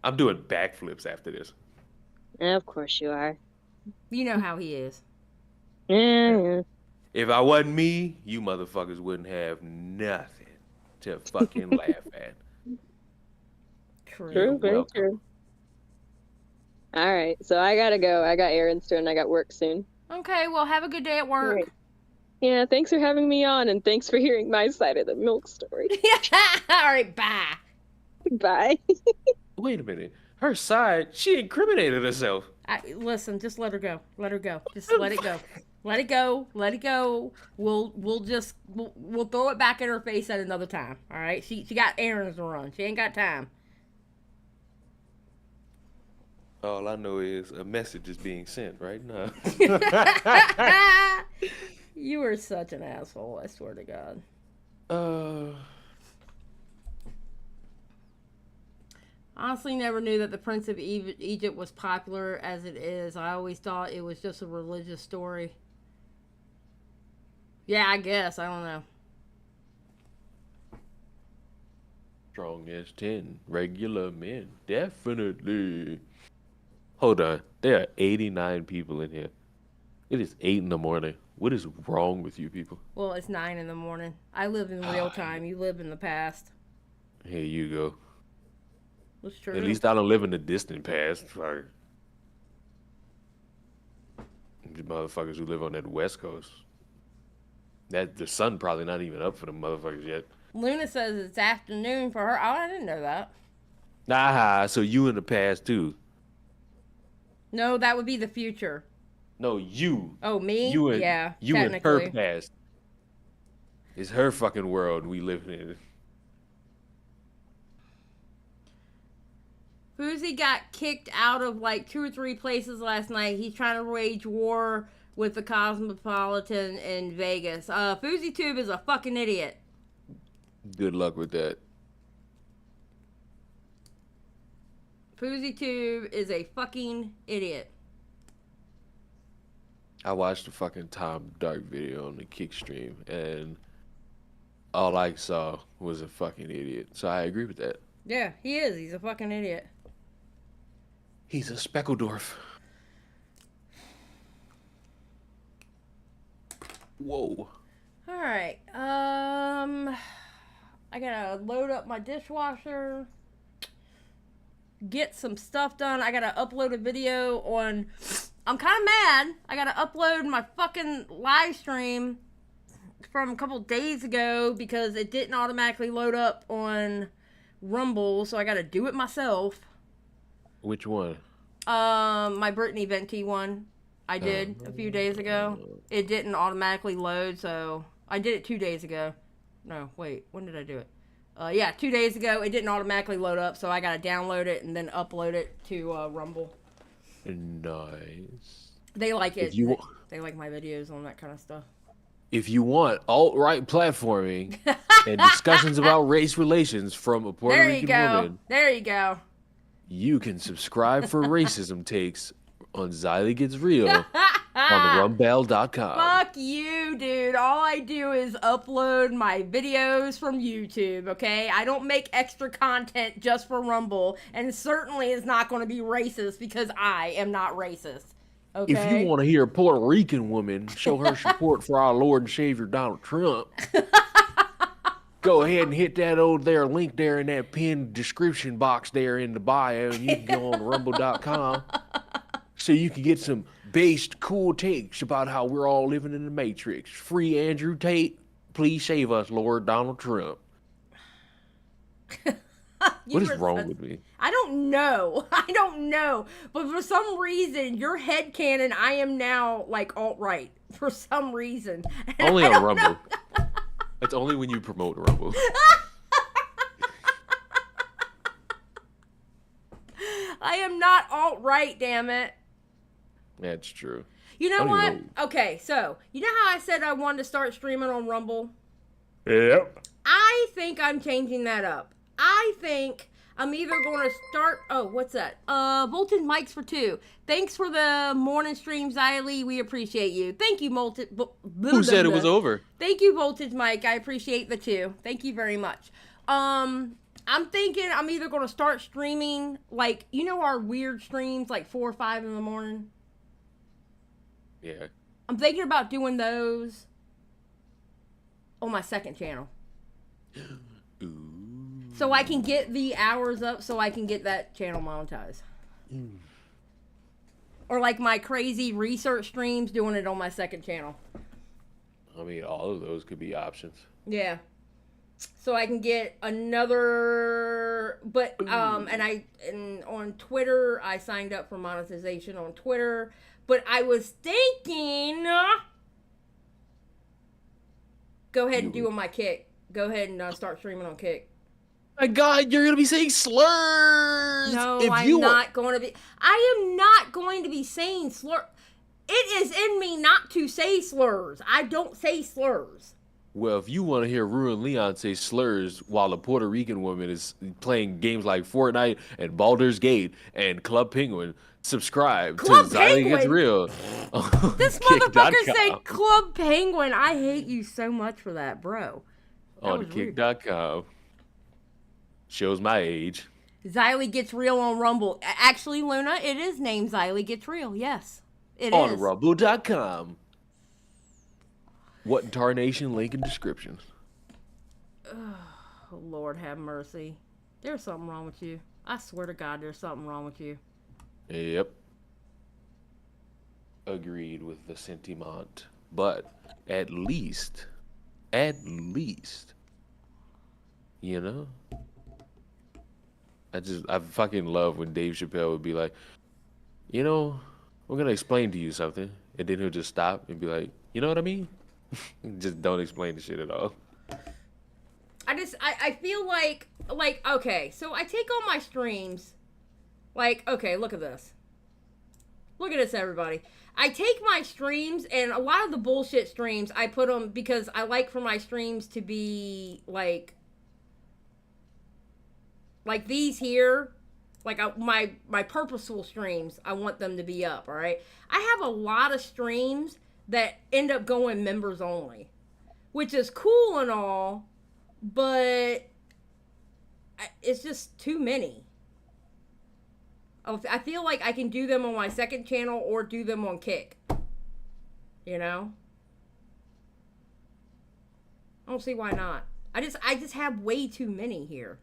I'm doing backflips after this. Of course you are. You know how he is. Yeah. If I wasn't me, you motherfuckers wouldn't have nothing to fucking laugh at. True, very true. All right, so I gotta go. I got errands to run. I got work soon. Okay, well, have a good day at work. Right. Yeah, thanks for having me on, and thanks for hearing my side of the milk story. All right, bye. Bye. Wait a minute. Her side, she incriminated herself. Listen, just let her go. Let her go. Just let it go. Let it go. Let it go. We'll just we'll throw it back in her face at another time. All right. She got errands to run. She ain't got time. All I know is a message is being sent right now. You are such an asshole. I swear to God. Honestly, never knew that the Prince of Egypt was popular as it is. I always thought it was just a religious story. Yeah, I guess. I don't know. Strong as 10 regular men. Definitely. Hold on. There are 89 people in here. It is 8 in the morning. What is wrong with you people? Well, it's 9 in the morning. I live in real time. You live in the past. Here you go. That's true. At least I don't live in the distant past. Like, the motherfuckers who live on that West Coast. That the sun probably not even up for the motherfuckers yet. Luna says it's afternoon for her. Oh, I didn't know that. Nah, so you in the past too. No, that would be the future. No, you. Oh, me? You in, yeah, you in technically. her past. It's her fucking world we live in. Fousey got kicked out of like 2 or 3 places last night. He's trying to wage war with the Cosmopolitan in Vegas. Fousey Tube is a fucking idiot. Good luck with that. Fousey Tube is a fucking idiot. I watched the fucking Tom Dark video on the kick stream, and all I saw was a fucking idiot. So I agree with that. Yeah, he is. He's a fucking idiot. He's a Speckledorf. Whoa. All right. I gotta load up my dishwasher. Get some stuff done. I gotta upload a video on... I'm kind of mad. I gotta upload my fucking live stream from a couple days ago because it didn't automatically load up on Rumble, so I gotta do it myself. Which one? My Brittany Venti one. I did a few days ago. It didn't automatically load, so I did it 2 days ago. No, wait, when did I do it? Yeah, 2 days ago. It didn't automatically load up, so I gotta download it and then upload it to Rumble. Nice. They like it. They like my videos on that kind of stuff. If you want alt-right platforming and discussions about race relations from a Puerto Rican woman, there you go. You can subscribe for racism takes on Xylie Gets Real on rumbell.com. Fuck you, dude. All I do is upload my videos from YouTube, okay? I don't make extra content just for Rumble, and certainly is not going to be racist because I am not racist, okay? If you want to hear a Puerto Rican woman show her support for our Lord and Savior Donald Trump, go ahead and hit that old there link there in that pinned description box there in the bio, and you can go on rumble.com so you can get some based cool takes about how we're all living in the Matrix. Free Andrew Tate. Please save us, Lord Donald Trump. What is wrong with me? I don't know. I don't know. But for some reason, your headcanon, I am now like alt-right. For some reason. And only on Rumble. It's only when you promote Rumble. I am not alt-right, damn it. That's true. You know what? Okay, so, you know how I said I wanted to start streaming on Rumble? Yep. I think I'm changing that up. I think I'm either going to start... Oh, what's that? Voltage Mics for 2. Thanks for the morning stream, Xylie. We appreciate you. Thank you, Voltage... Who said it was over? Thank you, Voltage Mic. I appreciate the 2. Thank you very much. I'm thinking I'm either going to start streaming, like, you know our weird streams, like 4 or 5 in the morning? Yeah. I'm thinking about doing those on my second channel. Ooh. So I can get the hours up so I can get that channel monetized. Or like my crazy research streams, doing it on my second channel. I mean, all of those could be options. Yeah. So I can get another, but, and on Twitter, I signed up for monetization on Twitter, but I was thinking Go ahead and do on my Kick. Go ahead and start streaming on Kick. My God, you're gonna be saying slurs. No, if I'm not going to be. I am not going to be saying slur. It is in me not to say slurs. I don't say slurs. Well, if you want to hear RuinedLeon say slurs while a Puerto Rican woman is playing games like Fortnite and Baldur's Gate and Club Penguin, subscribe Club to Xylie Gets Penguin? Real. This motherfucker said Club Penguin. I hate you so much for that, bro. That On was rude. kick.com. Shows my age. Xylie Gets Real on Rumble. Actually, Luna, it is named Xylie Gets Real. Yes, it on is. rumble.com. What tarnation? Link in description. Oh, Lord have mercy. There's something wrong with you. I swear to God, there's something wrong with you. Yep. Agreed with the sentiment. But at least, you know? I fucking love when Dave Chappelle would be like, you know, we're gonna explain to you something. And then he'll just stop and be like, you know what I mean? Just don't explain the shit at all. I feel like, okay, so I take on my streams, okay, look at this. Look at this, everybody. I take my streams, and a lot of the bullshit streams, I put them because I like for my streams to be, like these here, my purposeful streams, I want them to be up, alright? I have a lot of streams that end up going members only, which is cool and all, but it's just too many. I feel like I can do them on my second channel or do them on Kick. You know? I don't see why not. I just have way too many here.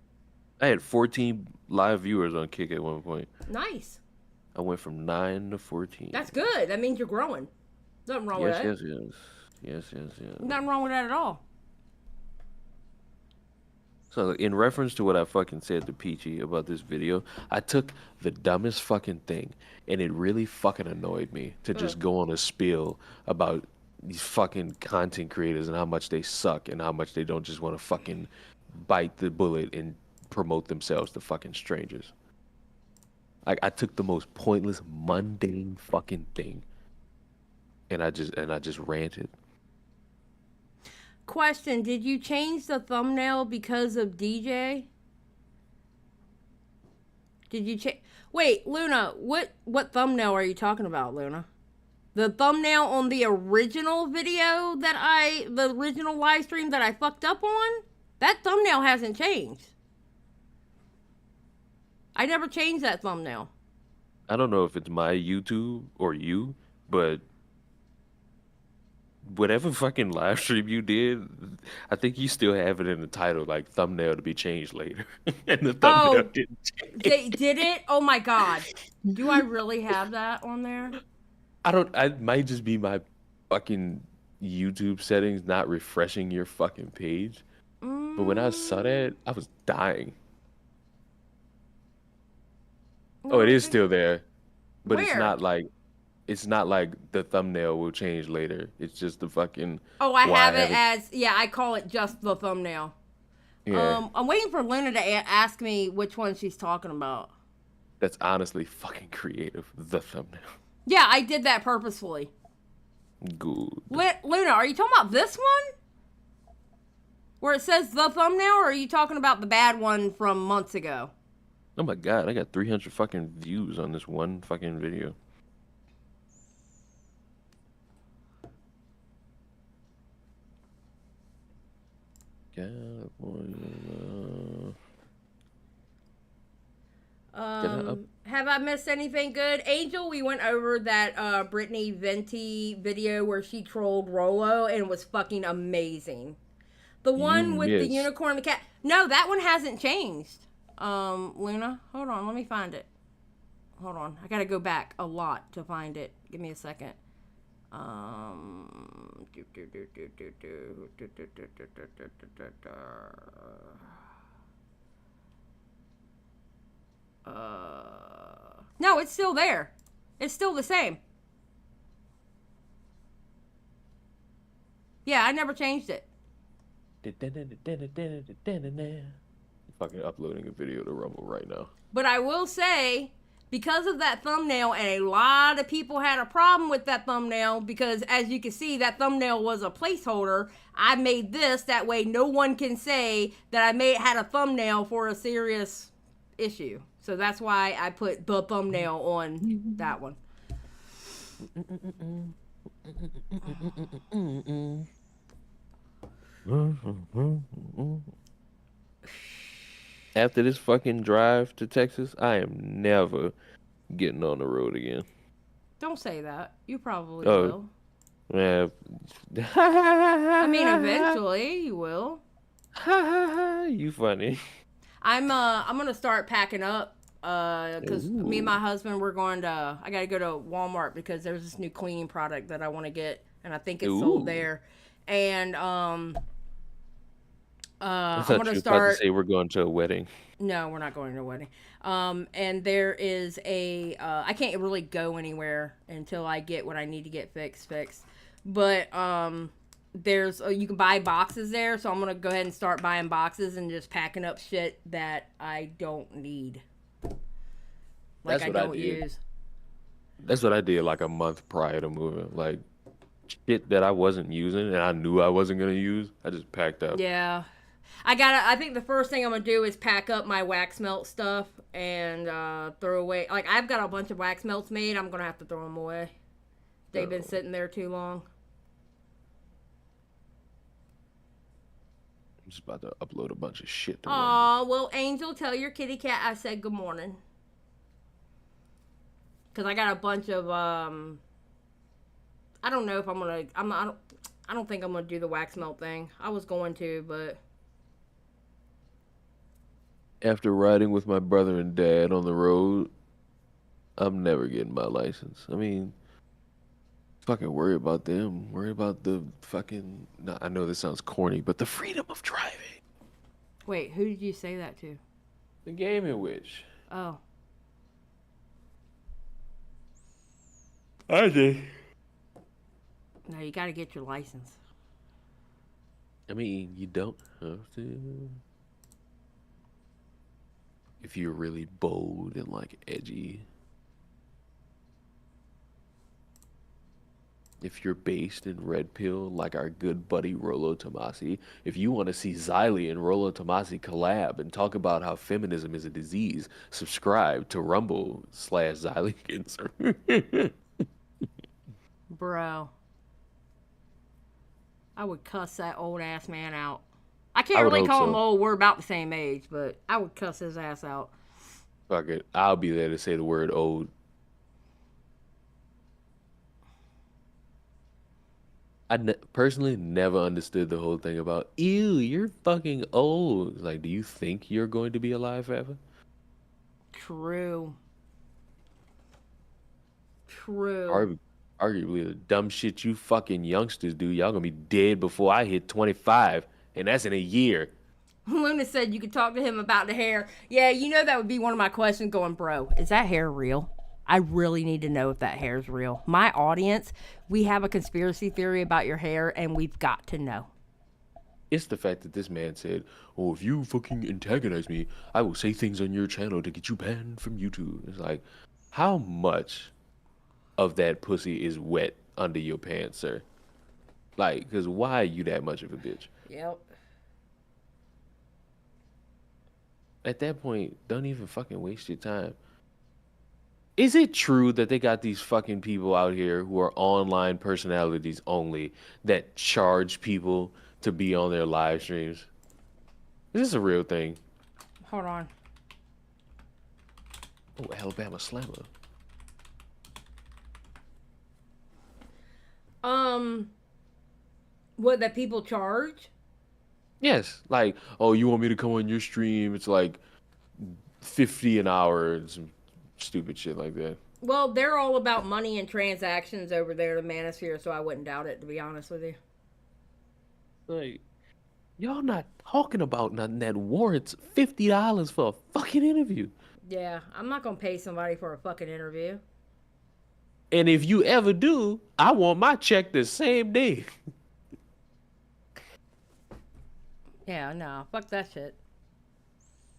I had 14 live viewers on Kick at one point. Nice. I went from 9 to 14. That's good. That means you're growing. Nothing wrong with that. Yes. Nothing wrong with that at all. So, in reference to what I fucking said to Peachy about this video, I took the dumbest fucking thing, and it really fucking annoyed me to just go on a spiel about these fucking content creators and how much they suck and how much they don't just want to fucking bite the bullet and promote themselves to fucking strangers. Like, I took the most pointless, mundane fucking thing, and I just ranted. Question, did you change the thumbnail because of DJ? Did you change? Wait, Luna, what thumbnail are you talking about, Luna? The thumbnail on the original video the original live stream that I fucked up on? That thumbnail hasn't changed. I never changed that thumbnail. I don't know if it's my YouTube or you, but whatever fucking live stream you did, I think you still have it in the title, like thumbnail to be changed later. And the thumbnail didn't change. Did it? Oh my God. Do I really have that on there? I might just be my fucking YouTube settings not refreshing your fucking page. But when I saw that, I was dying. Oh, it is still there. But Where? it's not like the thumbnail will change later. It's just the fucking... Oh, I have it as... Yeah, I call it just the thumbnail. Yeah. I'm waiting for Luna to ask me which one she's talking about. That's honestly fucking creative. The thumbnail. Yeah, I did that purposefully. Good. Luna, are you talking about this one? Where it says the thumbnail, or are you talking about the bad one from months ago? Oh my God, I got 300 fucking views on this one fucking video. California. Have I missed anything good? Angel, we went over that Brittany Venti video where she trolled Rollo and it was fucking amazing. The one with the unicorn and the cat. No, that one hasn't changed. Luna, hold on, let me find it. Hold on, I gotta go back a lot to find it. Give me a second. No, it's still there. It's still the same. Yeah, I never changed it. Fucking uploading a video to Rumble right now. But I will say, because of that thumbnail, and a lot of people had a problem with that thumbnail, because as you can see, that thumbnail was a placeholder. I made this that way no one can say that I had a thumbnail for a serious issue. So that's why I put the thumbnail on that one. After this fucking drive to Texas, I am never getting on the road again. Don't say that. You probably Oh. will. Yeah. I mean, eventually you will. You funny. I'm gonna start packing up. Cause me and my husband, I gotta go to Walmart because there's this new cleaning product that I want to get, and I think it's sold there. And I I'm thought gonna you were start. about to say we're going to a wedding. No, we're not going to a wedding. And there is I can't really go anywhere until I get what I need to get fixed. But there's you can buy boxes there, so I'm gonna go ahead and start buying boxes and just packing up shit that I don't need. Like I don't use. That's what I did like a month prior to moving. Like shit that I wasn't using and I knew I wasn't gonna use, I just packed up. Yeah. I think the first thing I'm gonna do is pack up my wax melt stuff and throw away. Like I've got a bunch of wax melts made. I'm gonna have to throw them away. They've been sitting there too long. I'm just about to upload a bunch of shit. Aw, well, Angel, tell your kitty cat I said good morning. Cause I got a bunch of I don't know if I'm gonna. I don't think I'm gonna do the wax melt thing. I was going to, but After riding with my brother and dad on the road, I'm never getting my license. I mean, fucking worry about them. Worry about the fucking. No, I know this sounds corny, but the freedom of driving. Wait, who did you say that to? The gaming witch. Oh. I did. No, you gotta get your license. I mean, you don't have to. If you're really bold and like edgy. If you're based in Red Pill, like our good buddy Rollo Tomassi, if you want to see Xylie and Rollo Tomassi collab and talk about how feminism is a disease, subscribe to Rumble/Xylie Cancer. Bro. I would cuss that old ass man out. I can't really call him old. We're about the same age, but I would cuss his ass out. Fuck it. I'll be there to say the word old. I personally never understood the whole thing about, ew, you're fucking old. Like, do you think you're going to be alive forever? True. True. Arguably, the dumb shit you fucking youngsters do, y'all gonna be dead before I hit 25, and that's in a year. Luna said you could talk to him about the hair. Yeah, you know that would be one of my questions going, bro, is that hair real? I really need to know if that hair is real. My audience, we have a conspiracy theory about your hair, and we've got to know. It's the fact that this man said, oh, if you fucking antagonize me, I will say things on your channel to get you banned from YouTube. It's like, how much of that pussy is wet under your pants, sir? Like, because why are you that much of a bitch? Yep. At that point, don't even fucking waste your time. Is it true that they got these fucking people out here who are online personalities only that charge people to be on their live streams? Is this a real thing? Hold on. Oh, Alabama Slammer. What, that people charge? Yes, like, oh, you want me to come on your stream? It's like $50 an hour and some stupid shit like that. Well, they're all about money and transactions over there to Manosphere, so I wouldn't doubt it, to be honest with you. Like, y'all not talking about nothing that warrants $50 for a fucking interview. Yeah, I'm not gonna pay somebody for a fucking interview. And if you ever do, I want my check the same day. Yeah, no, fuck that shit.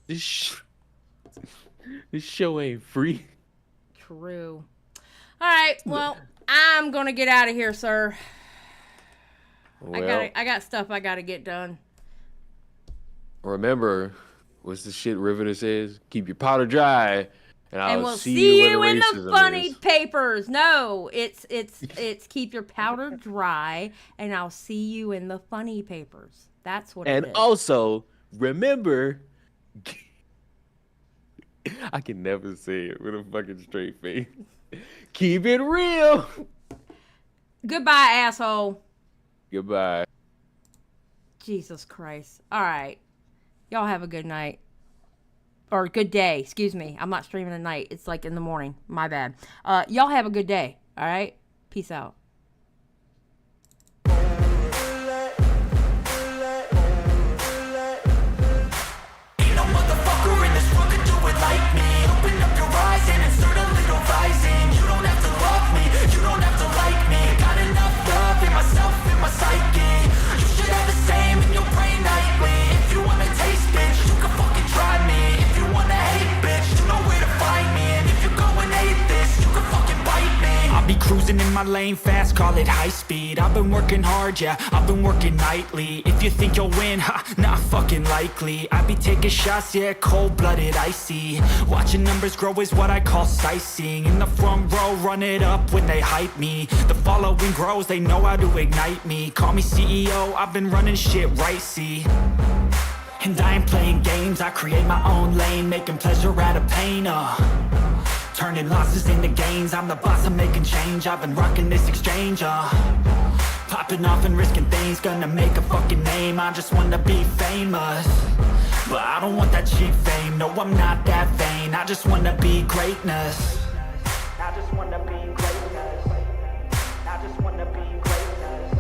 This show ain't free. True. All right, well, I'm gonna get out of here, sir. Well, I got stuff I gotta get done. Remember, what's the shit Riveter says? Keep your powder dry, and I'll we'll see you in the racism funny is. papers. No, it's keep your powder dry, and I'll see you in the funny papers. That's what it is. And also, remember, I can never say it with a fucking straight face. Keep it real. Goodbye, asshole. Goodbye. Jesus Christ. All right. Y'all have a good night. Or good day. Excuse me. I'm not streaming at night. It's like in the morning. My bad. Y'all have a good day. All right? Peace out. Cruising in my lane fast, call it high speed. I've been working hard, yeah, I've been working nightly. If you think you'll win, ha, not fucking likely. I be taking shots, yeah, cold-blooded, icy. Watching numbers grow is what I call sightseeing. In the front row, run it up when they hype me. The following grows, they know how to ignite me. Call me CEO, I've been running shit right, see. And I ain't playing games, I create my own lane, making pleasure out of pain, turning losses into gains, I'm the boss, I'm making change. I've been rocking this exchange, popping off and risking things, gonna make a fucking name. I just wanna be famous, but I don't want that cheap fame. No, I'm not that vain, I just wanna be greatness. I just wanna be greatness. I just wanna be greatness.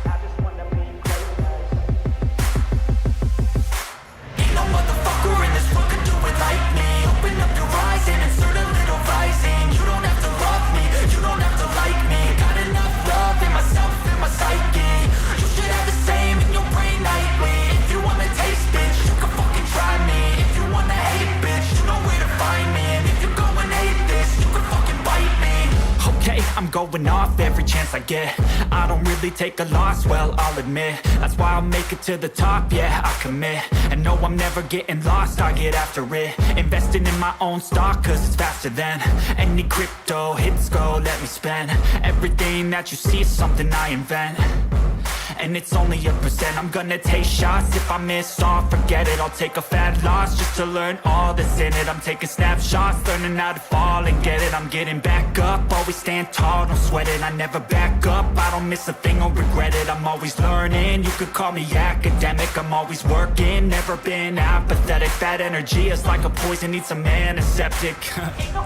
I just wanna be greatness. Ain't no motherfucker in this world can do it like me. Open up your eyes and insert a little rising. You don't have to love me, you don't have to like me. Got enough love in myself, in my psyche. You should have the same in your brain nightly. If you wanna taste, bitch, you can fucking try me. If you wanna hate, bitch, you know where to find me. And if you go and hate this, you can fucking bite me. Okay, I'm going off every chance I get. I don't really take a loss, well, I'll admit. That's why I'll make it to the top, yeah, I commit. And no, I'm never getting lost, I get after it. Investing in my own stock, cause it's faster than any crypto hits go, let me spend. Everything that you see is something I invent. And it's only a percent. I'm gonna take shots. If I miss all, forget it. I'll take a fat loss just to learn all that's in it. I'm taking snapshots, learning how to fall and get it. I'm getting back up, always stand tall, don't sweat it. I never back up, I don't miss a thing or regret it. I'm always learning, you could call me academic. I'm always working, never been apathetic. That energy is like a poison, needs some antiseptic. Ain't no